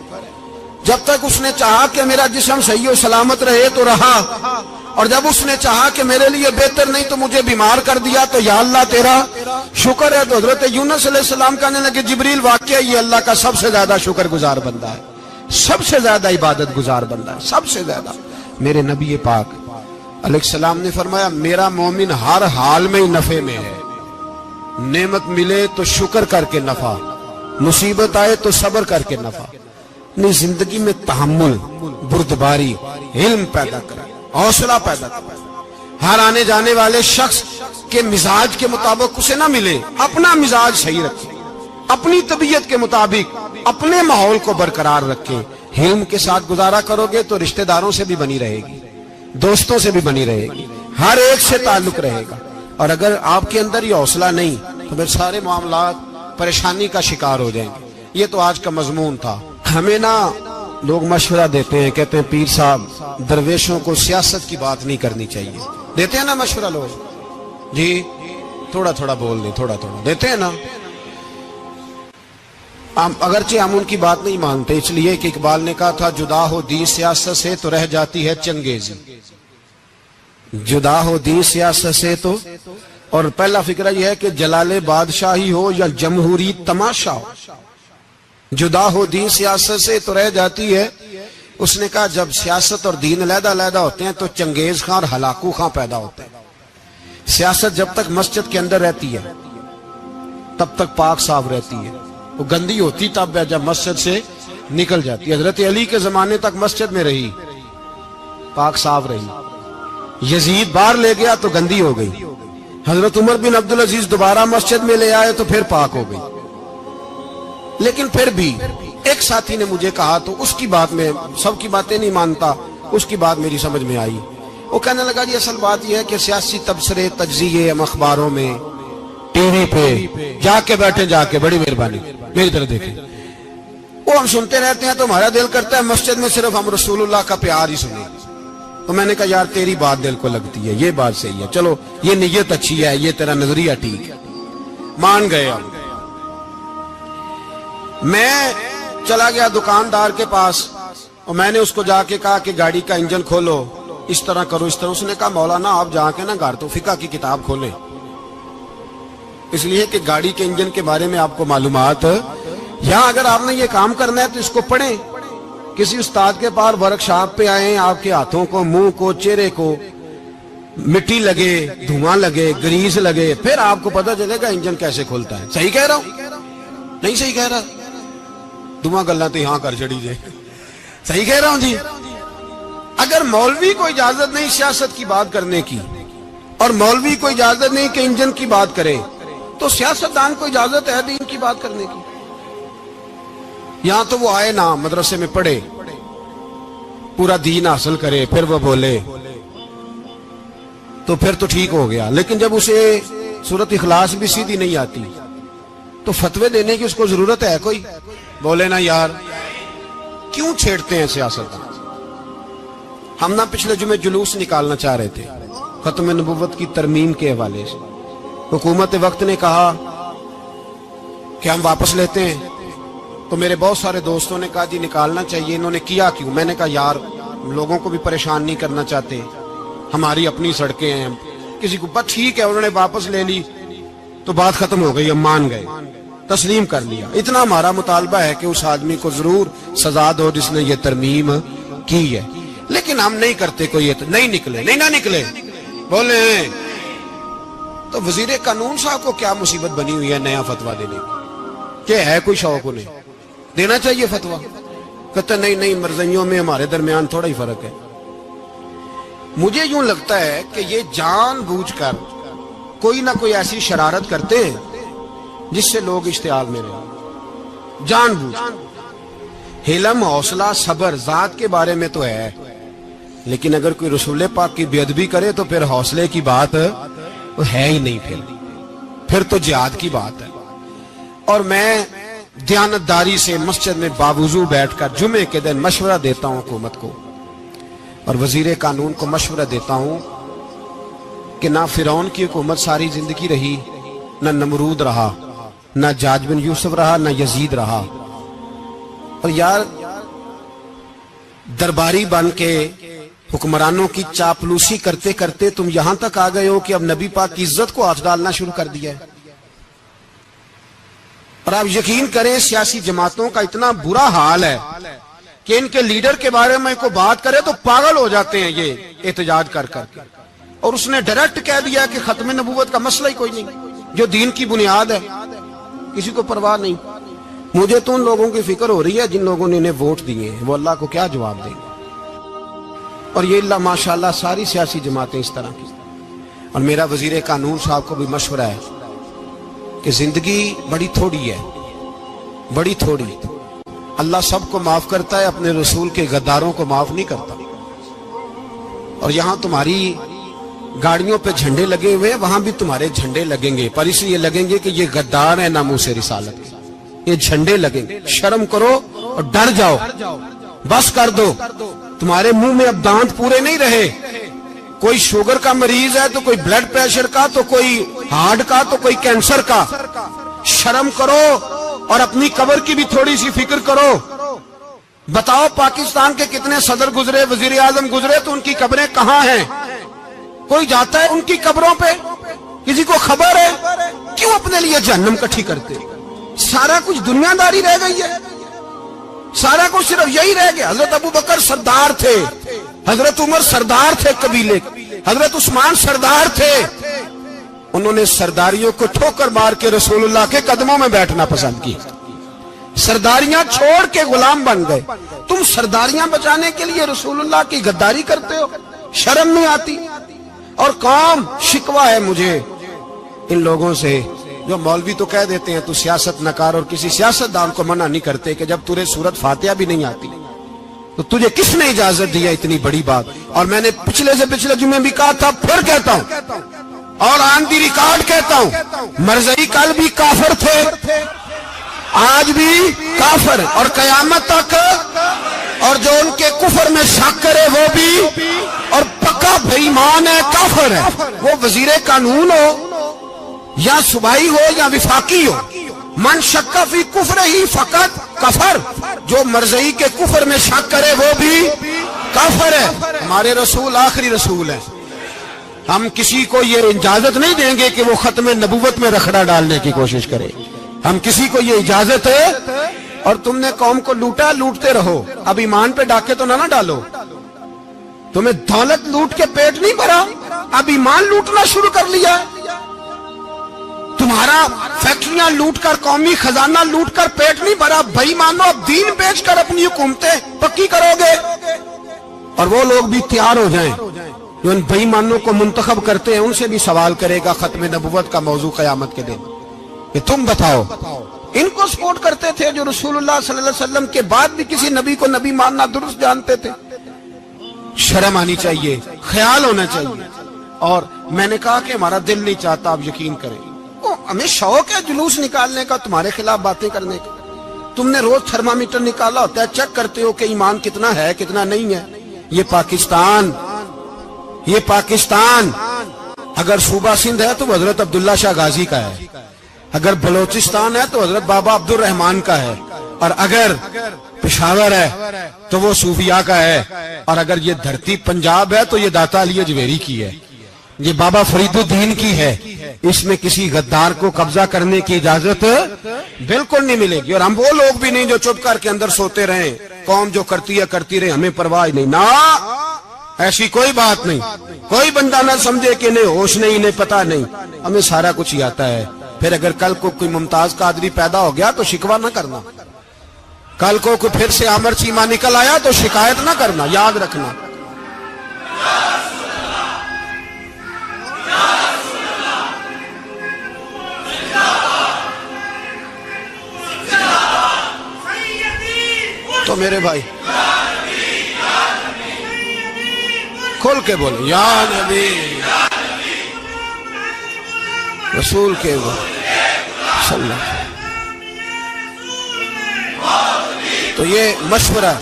[SPEAKER 1] جب تک اس نے چاہا کہ میرا جسم صحیح و سلامت رہے تو رہا، اور جب اس نے چاہا کہ میرے لیے بہتر نہیں تو مجھے بیمار کر دیا، تو یا اللہ تیرا شکر ہے۔ تو حضرت یونس علیہ السلام کہنے لگے جبریل واقعہ یہ اللہ کا سب سے زیادہ شکر گزار بندہ ہے، سب سے زیادہ عبادت گزار بندہ ہے، سب سے زیادہ۔ میرے نبی پاک علیہ السلام نے فرمایا میرا مومن ہر حال میں ہی نفع میں ہے، نعمت ملے تو شکر کر کے نفع، مصیبت آئے تو صبر کر کے نفع، اپنی زندگی میں تحمل، بردباری، علم پیدا کرے، حوصلہ پیدا کرے۔ ہر آنے جانے والے شخص کے مزاج کے مطابق اسے نہ ملے، اپنا مزاج صحیح رکھے، اپنی طبیعت کے مطابق اپنے ماحول کو برقرار رکھے۔ علم کے ساتھ گزارا کرو گے تو رشتہ داروں سے بھی بنی رہے گی، دوستوں سے بھی بنی رہے گی، ہر ایک سے تعلق رہے گا۔ اور اگر آپ کے اندر یہ حوصلہ نہیں تو پھر سارے معاملات پریشانی کا شکار ہو جائیں گے۔ یہ تو آج کا مضمون تھا۔ ہمیں نا لوگ مشورہ دیتے ہیں، کہتے ہیں پیر صاحب درویشوں کو سیاست کی بات نہیں کرنی چاہیے، دیتے ہیں نا مشورہ لوگ، جی تھوڑا تھوڑا بول دیں، تھوڑا تھوڑا دیتے ہیں نا۔ اگرچہ ہم ان کی بات نہیں مانتے، اس لیے کہ اقبال نے کہا تھا جدا ہو دین سیاست سے تو رہ جاتی ہے چنگیزی، جدا ہو دین سیاست سے تو، اور پہلا فکرہ یہ ہے کہ جلال بادشاہی ہو یا جمہوری تماشا ہو، جدا ہو دین سیاست سے تو رہ جاتی ہے۔ اس نے کہا جب سیاست اور دین علیحدہ علیحدہ ہوتے ہیں تو چنگیز خان اور ہلاکو خان پیدا ہوتے ہیں۔ سیاست جب تک مسجد کے اندر رہتی ہے تب تک پاک صاف رہتی ہے، وہ گندی ہوتی تب ہے جب مسجد سے نکل جاتی ہے۔ حضرت علی کے زمانے تک مسجد میں رہی، پاک صاف رہی، یزید باہر لے گیا تو گندی ہو گئی، حضرت عمر بن عبدالعزیز دوبارہ مسجد میں لے آئے تو پھر پاک ہو گئی۔ لیکن پھر بھی ایک ساتھی نے مجھے کہا تو اس کی بات میں سب کی باتیں نہیں مانتا، اس کی بات میری سمجھ میں آئی۔ وہ کہنے لگا جی اصل بات یہ ہے کہ سیاسی تبصرے تجزیے ہم اخباروں میں ٹی وی پہ جا کے بیٹھے، جا کے بڑی مہربانی میری طرف دیکھیں، وہ ہم سنتے رہتے ہیں تو ہمارا دل کرتا ہے مسجد میں صرف ہم رسول اللہ کا پیار ہی سنیں۔ تو میں نے کہا یار تیری بات دل کو لگتی ہے، یہ بات صحیح ہے، چلو یہ نیت اچھی ہے، یہ تیرا نظریہ ٹھیک ہے، مان گئے ہم۔ میں چلا گیا دکاندار کے پاس اور میں نے اس کو جا کے کہا کہ گاڑی کا انجن کھولو، اس طرح کرو اس طرح۔ اس نے کہا مولانا آپ جا کے نا گھر تو فقہ کی کتاب کھولیں، اس لیے کہ گاڑی کے انجن کے بارے میں آپ کو معلومات، یہاں اگر آپ نے یہ کام کرنا ہے تو اس کو پڑھیں، کسی استاد کے پاس ورک شاپ پہ آئیں، آپ کے ہاتھوں کو، منہ کو، چہرے کو مٹی لگے، دھواں لگے، گریس لگے، پھر آپ کو پتہ چلے گا انجن کیسے کھلتا ہے۔ صحیح کہہ رہا ہوں نہیں صحیح کہہ رہا؟ دعا گلا تو یہاں کر چڑی جائے، صحیح کہہ رہا ہوں جی۔ اگر مولوی کو اجازت نہیں سیاست کی بات کرنے کی اور مولوی کو اجازت نہیں کہ انجن کی بات کرے تو سیاستدان کو اجازت ہے دین کی بات کرنے کی؟ یہاں تو وہ آئے نا مدرسے میں پڑھے، پورا دین حاصل کرے، پھر وہ بولے تو پھر تو ٹھیک ہو گیا، لیکن جب اسے سورت اخلاص بھی سیدھی نہیں آتی تو فتوے دینے کی اس کو ضرورت ہے کوئی؟ بولے نا یار، کیوں چھیڑتے ہیں سیاست؟ ہم نہ پچھلے جمعے جلوس نکالنا چاہ رہے تھے ختم نبوت کی ترمیم کے حوالے سے، حکومت وقت نے کہا کہ ہم واپس لیتے ہیں، تو میرے بہت سارے دوستوں نے کہا جی نکالنا چاہیے، انہوں نے کیا کیوں؟ میں نے کہا یار لوگوں کو بھی پریشان نہیں کرنا چاہتے، ہماری اپنی سڑکیں ہیں، کسی کو بس ٹھیک ہے، انہوں نے واپس لے لی تو بات ختم ہو گئی، ہم مان گئے، تسلیم کر لیا۔ اتنا ہمارا مطالبہ ہے کہ اس آدمی کو ضرور سزا دو جس نے یہ ترمیم کی ہے، لیکن ہم نہیں کرتے، کوئی نہیں نکلے، نہیں نہ نکلے بولے۔ تو وزیر قانون صاحب کو کیا مصیبت بنی ہوئی ہے نیا فتویٰ دینے کی؟ کہ ہے کوئی شوق انہیں دینا چاہیے فتویٰ؟ کہتے نہیں مرضیوں میں ہمارے درمیان تھوڑا ہی فرق ہے۔ مجھے یوں لگتا ہے کہ یہ جان بوجھ کر کوئی نہ کوئی ایسی شرارت کرتے ہیں جس سے لوگ اشتعال میں رہے، جان بوجھ۔ حلم، حوصلہ، صبر ذات کے بارے میں تو ہے، لیکن اگر کوئی رسول پاک کی بے ادبی کرے تو پھر حوصلے کی بات ہے ہی نہیں، پھر تو جہاد کی بات ہے۔ اور میں دیانتداری سے مسجد میں باوضو بیٹھ کر جمعے کے دن مشورہ دیتا ہوں حکومت کو اور وزیر قانون کو مشورہ دیتا ہوں کہ نہ فرعون کی حکومت ساری زندگی رہی، نہ نمرود رہا، نہ جاج بن یوسف رہا، نہ یزید رہا، اور یار درباری بن کے حکمرانوں کی چاپلوسی کرتے کرتے تم یہاں تک آ گئے ہو کہ اب نبی پاک کی عزت کو ہاتھ ڈالنا شروع کر دیا ہے۔ اور آپ یقین کریں سیاسی جماعتوں کا اتنا برا حال ہے کہ ان کے لیڈر کے بارے میں کوئی بات کرے تو پاگل ہو جاتے ہیں یہ احتجاج کر کر کے، اور اس نے ڈائریکٹ کہہ دیا کہ ختم نبوت کا مسئلہ ہی کوئی نہیں، جو دین کی بنیاد ہے، کسی کو پرواہ نہیں۔ مجھے تو ان لوگوں کی فکر ہو رہی ہے جن لوگوں نے انہیں ووٹ دیے ہیں، وہ اللہ کو کیا جواب دیں گے۔ اور یہ اللہ ماشاءاللہ ساری سیاسی جماعتیں اس طرح کی۔ اور میرا وزیر قانون صاحب کو بھی مشورہ ہے کہ زندگی بڑی تھوڑی ہے، بڑی تھوڑی، اللہ سب کو معاف کرتا ہے، اپنے رسول کے غداروں کو معاف نہیں کرتا۔ اور یہاں تمہاری گاڑیوں پہ جھنڈے لگے ہوئے ہیں، وہاں بھی تمہارے جھنڈے لگیں گے، پر اس لیے لگیں گے کہ یہ غدار ہیں ناموس رسالت کے، یہ جھنڈے لگیں گے۔ شرم کرو اور ڈر جاؤ، بس کر دو، تمہارے منہ میں اب دانت پورے نہیں رہے۔ کوئی شوگر کا مریض ہے تو کوئی بلڈ پریشر کا، تو کوئی ہارٹ کا، تو کوئی کینسر کا۔ شرم کرو اور اپنی قبر کی بھی تھوڑی سی فکر کرو۔ بتاؤ پاکستان کے کتنے صدر گزرے، وزیر اعظم گزرے، تو ان کی قبریں کہاں ہیں؟ کوئی جاتا ہے ان کی قبروں پہ؟ کسی کو خبر ہے؟ کیوں اپنے لیے جہنم کٹھی کرتے؟ سارا کچھ دنیا داری رہ گئی ہے، سارا کچھ صرف یہی رہ گیا۔ حضرت ابو بکر سردار تھے، حضرت عمر سردار تھے قبیلے، حضرت عثمان سردار تھے، انہوں نے سرداریوں کو ٹھوکر مار کے رسول اللہ کے قدموں میں بیٹھنا پسند کی، سرداریاں چھوڑ کے غلام بن گئے۔ تم سرداریاں بچانے کے لیے رسول اللہ کی غداری کرتے ہو، شرم نہیں آتی؟ اور قوم شکوہ ہے مجھے ان لوگوں سے جو مولوی تو کہہ دیتے ہیں تو سیاست نہ کر، اور کسی سیاستدان کو منع نہیں کرتے کہ جب تجھے سورت فاتحہ بھی نہیں آتی تو تجھے کس نے اجازت دیا اتنی بڑی بات؟ اور میں نے پچھلے جمعے بھی کہا تھا، پھر کہتا ہوں اور آن دی ریکارڈ کہتا ہوں، مرزائی کل بھی کافر تھے، آج بھی کافر، اور قیامت تک، اور جو ان کے کفر میں شک کرے وہ بھی، اور پکا بے ایمان ہے، کافر ہے، وہ وزیر قانون ہو یا صوبائی ہو یا وفاقی ہو۔ من شک فی کفر ہی فقط کفر، جو مرزائی کے کفر میں شک کرے وہ بھی کافر ہے۔ ہمارے رسول آخری رسول ہیں، ہم کسی کو یہ اجازت نہیں دیں گے کہ وہ ختم نبوت میں رکھڑا ڈالنے کی کوشش کرے، ہم کسی کو یہ اجازت ہے۔ اور تم نے قوم کو لوٹا، لوٹتے رہو، اب ایمان پہ ڈاکے تو نہ ڈالو۔ تمہیں دولت لوٹ کے پیٹ نہیں بھرا، اب ایمان لوٹنا شروع کر لیا۔ تمہارا فیکٹریاں لوٹ کر، قومی خزانہ لوٹ کر پیٹ نہیں بھرا، بھائی مانو اب دین بیچ کر اپنی حکومتیں پکی کرو گے۔ اور وہ لوگ بھی تیار ہو جائیں جو ان بھائی مانوں کو منتخب کرتے ہیں، ان سے بھی سوال کرے گا ختم نبوت کا موضوع قیامت کے دن کہ تم بتاؤ، ان کو سپورٹ کرتے تھے جو رسول اللہ صلی اللہ علیہ وسلم کے بعد بھی کسی نبی کو نبی ماننا درست جانتے تھے۔ شرم آنی چاہیے، خیال ہونا چاہیے۔ اور میں نے کہا کہ ہمارا دل نہیں چاہتا، آپ یقین کریں، ہمیں شوق ہے جلوس نکالنے کا، تمہارے خلاف باتیں کرنے کا۔ تم نے روز تھرمامیٹر نکالا ہوتا ہے، چیک کرتے ہو کہ ایمان کتنا ہے کتنا نہیں ہے۔ یہ پاکستان اگر صوبہ سندھ ہے تو حضرت عبداللہ شاہ غازی کا ہے، اگر بلوچستان ہے تو حضرت بابا عبد الرحمان کا ہے، اور اگر پشاور ہے تو وہ صوفیاء کا ہے، اور اگر یہ دھرتی پنجاب ہے تو یہ داتا علی اجویری کی ہے، یہ بابا فرید الدین کی ہے۔ اس میں کسی غدار کو قبضہ کرنے کی اجازت بالکل نہیں ملے گی، اور ہم وہ لوگ بھی نہیں جو چپ کر کے اندر سوتے رہیں، قوم جو کرتی ہے کرتی رہے، ہمیں پرواہ نہیں، نہ ایسی کوئی بات نہیں۔ کوئی بندہ نہ سمجھے کہ انہیں ہوش نہیں، انہیں پتہ نہیں، ہمیں سارا کچھ ہی آتا ہے۔ پھر اگر کل کو کوئی ممتاز قادری پیدا ہو گیا تو شکوہ نہ کرنا، کل کو کوئی پھر سے عامر چیمہ نکل آیا تو شکایت نہ کرنا، یاد رکھنا۔ تو میرے بھائی کھول کے بولے یا نبی رسول کے صلی اللہ علیہ وسلم۔ تو یہ مشورہ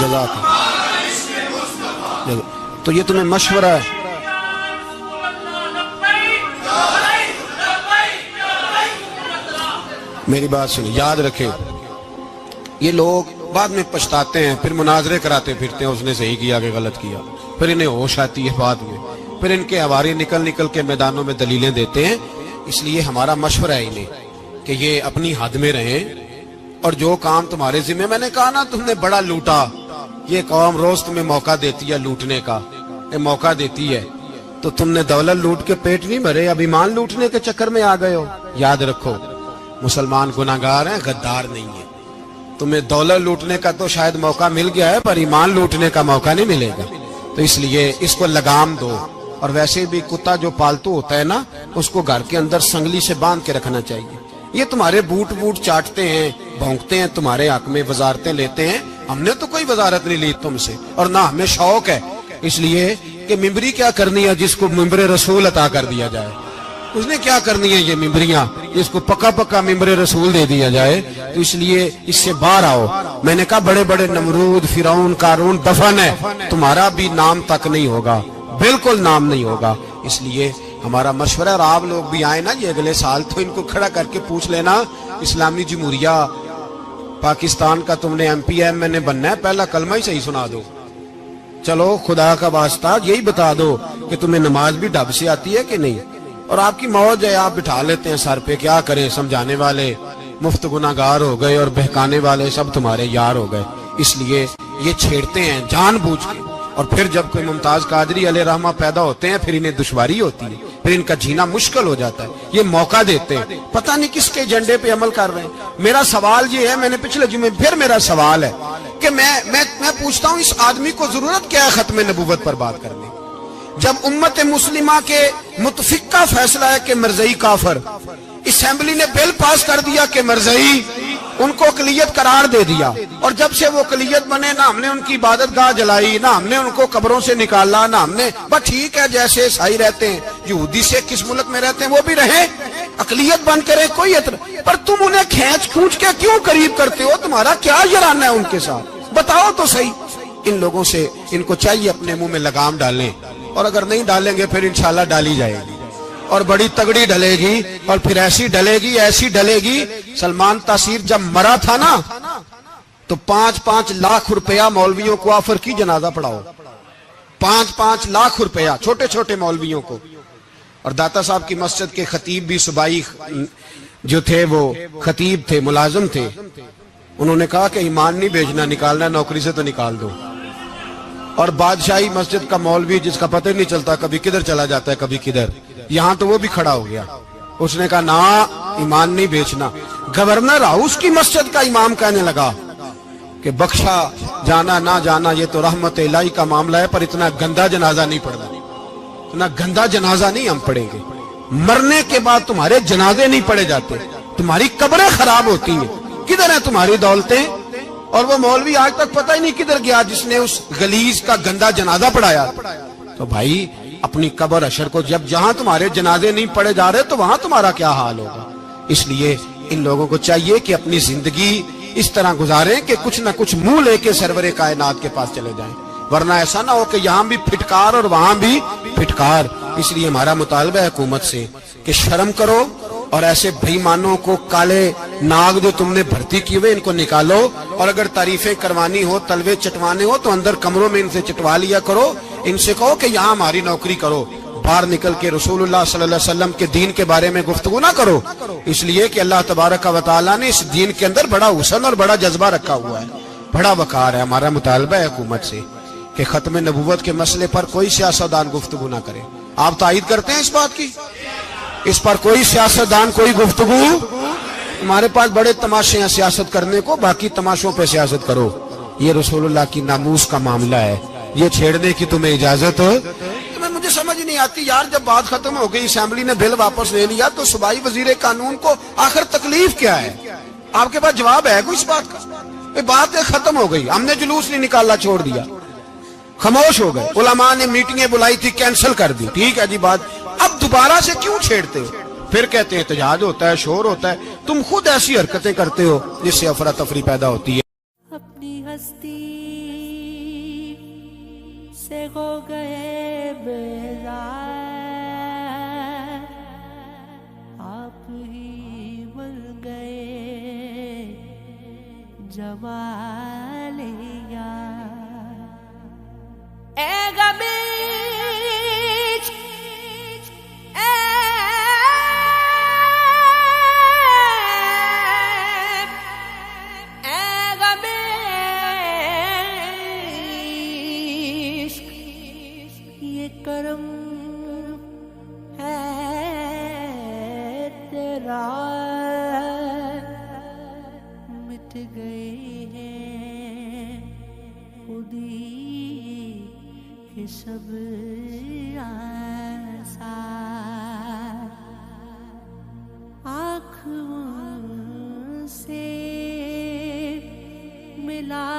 [SPEAKER 1] جزاک اللہ، تو یہ تمہیں مشورہ ہے۔ میری بات سنیں، یاد رکھیں، یہ لوگ بعد میں پچھتاتے ہیں، پھر مناظرے کراتے پھرتے ہیں، اس نے صحیح کیا کہ غلط کیا، پھر انہیں ہوش آتی ہے بعد میں، پھر ان کے ہواری نکل کے میدانوں میں دلیلیں دیتے ہیں۔ اس لیے ہمارا مشورہ ہے انہیں کہ یہ اپنی حد میں رہیں، اور جو کام تمہارے ذمہ، میں نے کہا نا تم نے بڑا لوٹا، یہ قوم روز تمہیں موقع دیتی ہے لوٹنے کا، یہ موقع دیتی ہے، تو تم نے دولت لوٹ کے پیٹ نہیں بھرے، اب ایمان لوٹنے کے چکر میں آ گئے ہو۔ یاد رکھو، مسلمان گناہگار ہیں، غدار نہیں ہیں۔ تمہیں دولت لوٹنے کا تو شاید موقع مل گیا ہے، پر ایمان لوٹنے کا موقع نہیں ملے گا، تو اس لیے اس کو لگام دو۔ اور ویسے بھی کتا جو پالتو ہوتا ہے نا، اس کو گھر کے اندر سنگلی سے باندھ کے رکھنا چاہیے۔ یہ تمہارے بوٹ چاٹتے ہیں، بھونکتے ہیں تمہارے حق میں، وزارتیں لیتے ہیں، ہم نے تو کوئی وزارت نہیں لی تم سے، اور نہ ہمیں شوق ہے، اس لیے کہ ممبری کیا کرنی ہے جس کو ممبر رسول عطا کر دیا جائے، اس نے کیا کرنی ہے یہ ممبریاں جس کو پکا ممبر رسول دے دیا جائے، تو اس لیے اس سے باہر آؤ۔ میں نے کہا بڑے بڑے نمرود، فرعون، قارون دفن ہے، تمہارا بھی نام تک نہیں ہوگا، بالکل نام نہیں ہوگا۔ اس لیے ہمارا مشورہ، اور آپ لوگ بھی آئے نا یہ اگلے سال، تو ان کو کھڑا کر کے پوچھ لینا، اسلامی جمہوریہ پاکستان کا تم نے MPM میں نے بننا ہے، پہلا کلمہ ہی صحیح سنا دو، چلو خدا کا واسطہ یہی بتا دو کہ تمہیں نماز بھی ڈھب سے آتی ہے کہ نہیں، اور آپ کی موج ہے، آپ بٹھا لیتے ہیں سر پہ، کیا کریں، سمجھانے والے مفت گناہگار ہو گئے اور بہکانے والے سب تمہارے یار ہو گئے۔ اس لیے یہ چھیڑتے ہیں جان بوجھ کے، اور پھر جب کوئی ممتاز قادری علیہ رحمہ پیدا ہوتے ہیں، پھر انہیں دشواری ہوتی ہے، پھر ان کا جینا مشکل ہو جاتا ہے۔ یہ موقع دیتے ہیں، پتہ نہیں کس کے ایجنڈے پہ عمل کر رہے ہیں۔ میرا سوال یہ ہے، میں نے پچھلے جمعے پھر میرا سوال ہے کہ میں پوچھتا ہوں، اس آدمی کو ضرورت کیا ہے ختم نبوت پر بات کرنے، جب امت مسلمہ کے متفقہ فیصلہ ہے کہ مرزائی کافر، اسمبلی نے بل پاس کر دیا کہ مرزائی، ان کو اقلیت قرار دے دیا، اور جب سے وہ اقلیت بنے، نہ ہم نے ان کی عبادت گاہ جلائی، نہ ہم نے ان کو قبروں سے نکالا، نہ ہم نے، بس ٹھیک ہے جیسے عیسائی رہتے ہیں، یہودی سے کس ملک میں رہتے ہیں وہ بھی رہیں، اقلیت بن کرے، کوئی اعتراض، پر تم انہیں کھینچ کھونچ کے کیوں قریب کرتے ہو؟ تمہارا کیا جرانہ ہے ان کے ساتھ؟ بتاؤ تو صحیح۔ ان لوگوں سے ان کو چاہیے اپنے منہ میں لگام ڈالیں، اور اگر نہیں ڈالیں گے پھر انشاءاللہ ڈالی جائے گی، اور بڑی تگڑی ڈلے گی، اور پھر ایسی ڈلے گی۔ سلمان تاثیر جب مرا تھا نا تو 5-5 لاکھ روپیہ مولویوں کو آفر کی جنازہ پڑھاؤ، 5-5 لاکھ روپیہ چھوٹے چھوٹے مولویوں کو۔ اور داتا صاحب کی مسجد کے خطیب بھی صوبائی جو تھے، وہ خطیب تھے، ملازم تھے، انہوں نے کہا کہ ایمان نہیں بھیجنا، نکالنا نوکری سے تو نکال دو۔ اور بادشاہی مسجد کا مولوی جس کا پتہ نہیں چلتا، کبھی کدھر چلا جاتا ہے کبھی کدھر، یہاں تو وہ بھی کھڑا ہو گیا، اس نے کہا نا ایمان نہیں بیچنا۔ گورنر ہاؤس کی مسجد کا امام کہنے لگا کہ بخشا جانا نہ جانا یہ تو رحمت الہی کا معاملہ ہے، پر اتنا گندا جنازہ نہیں پڑھنا، اتنا گندا جنازہ نہیں ہم پڑھیں گے، مرنے کے بعد تمہارے جنازے نہیں پڑھے جاتے، تمہاری قبریں خراب ہوتی ہیں، کدھر ہیں تمہاری دولتیں؟ اور وہ مولوی آج تک پتہ ہی نہیں کدھر گیا جس نے اس غلیظ کا گندا جنازہ پڑھایا. تو بھائی اپنی قبر اشر کو جب جہاں تمہارے جنازے نہیں پڑھے جا رہے تو وہاں تمہارا کیا حال ہوگا. اس لیے ان لوگوں کو چاہیے کہ اپنی زندگی اس طرح گزاریں کہ کچھ نہ کچھ منہ لے کے سرور کائنات کے پاس چلے جائیں, ورنہ ایسا نہ ہو کہ یہاں بھی پھٹکار اور وہاں بھی پھٹکار. اس لیے ہمارا مطالبہ ہے حکومت سے کہ شرم کرو اور ایسے بھائیمانوں کو, کالے ناگ جو تم نے بھرتی کیے ہوئے, ان کو نکالو, اور اگر تعریفیں کروانی ہو, تلوے چٹوانے ہو تو اندر کمروں میں ان سے چٹوا لیا کرو. ان سے کہو کہ یہاں ہماری نوکری کرو, باہر نکل کے رسول اللہ صلی اللہ علیہ وسلم کے دین کے بارے میں گفتگو نہ کرو. اس لیے کہ اللہ تبارک و تعالیٰ نے اس دین کے اندر بڑا حسن اور بڑا جذبہ رکھا ہوا ہے, بڑا وقار ہے. ہمارا مطالبہ ہے حکومت سے کہ ختم نبوت کے مسئلے پر کوئی سیاستدان گفتگو نہ کرے. آپ تائید کرتے ہیں اس بات کی؟ اس پر کوئی سیاستدان کوئی گفتگو. ہمارے پاس بڑے تماشے ہیں سیاست کرنے کو, باقی تماشوں پہ سیاست کرو. یہ رسول اللہ کی ناموس کا معاملہ ہے, یہ چھیڑنے کی تمہیں اجازت ہو. مجھے سمجھ نہیں آتی یار, جب بات ختم ہو گئی, اسمبلی نے بل واپس لے لیا, تو صوبائی وزیر قانون کو آخر تکلیف کیا ہے؟ آپ کے پاس جواب ہے کوئی اس بات کا؟ بات ختم ہو گئی, ہم نے جلوس نہیں نکالنا, چھوڑ دیا, خاموش ہو گئے. علماء نے میٹنگیں بلائی تھی, کینسل کر دی, ٹھیک ہے جی بات. اب دوبارہ سے کیوں چھیڑتے ہو؟ پھر کہتے ہیں احتجاج ہوتا ہے, شور ہوتا ہے. تم خود ایسی حرکتیں کرتے ہو جس سے افراتفری پیدا ہوتی ہے.
[SPEAKER 2] اپنی ہستی سے ہو گئے بیزار, آپ ہی بن گئے جمال یار. اے غمی کرم ہے تیرا, مٹ گئے ہیں خودی کے سب آثار. آنکھ سے ملا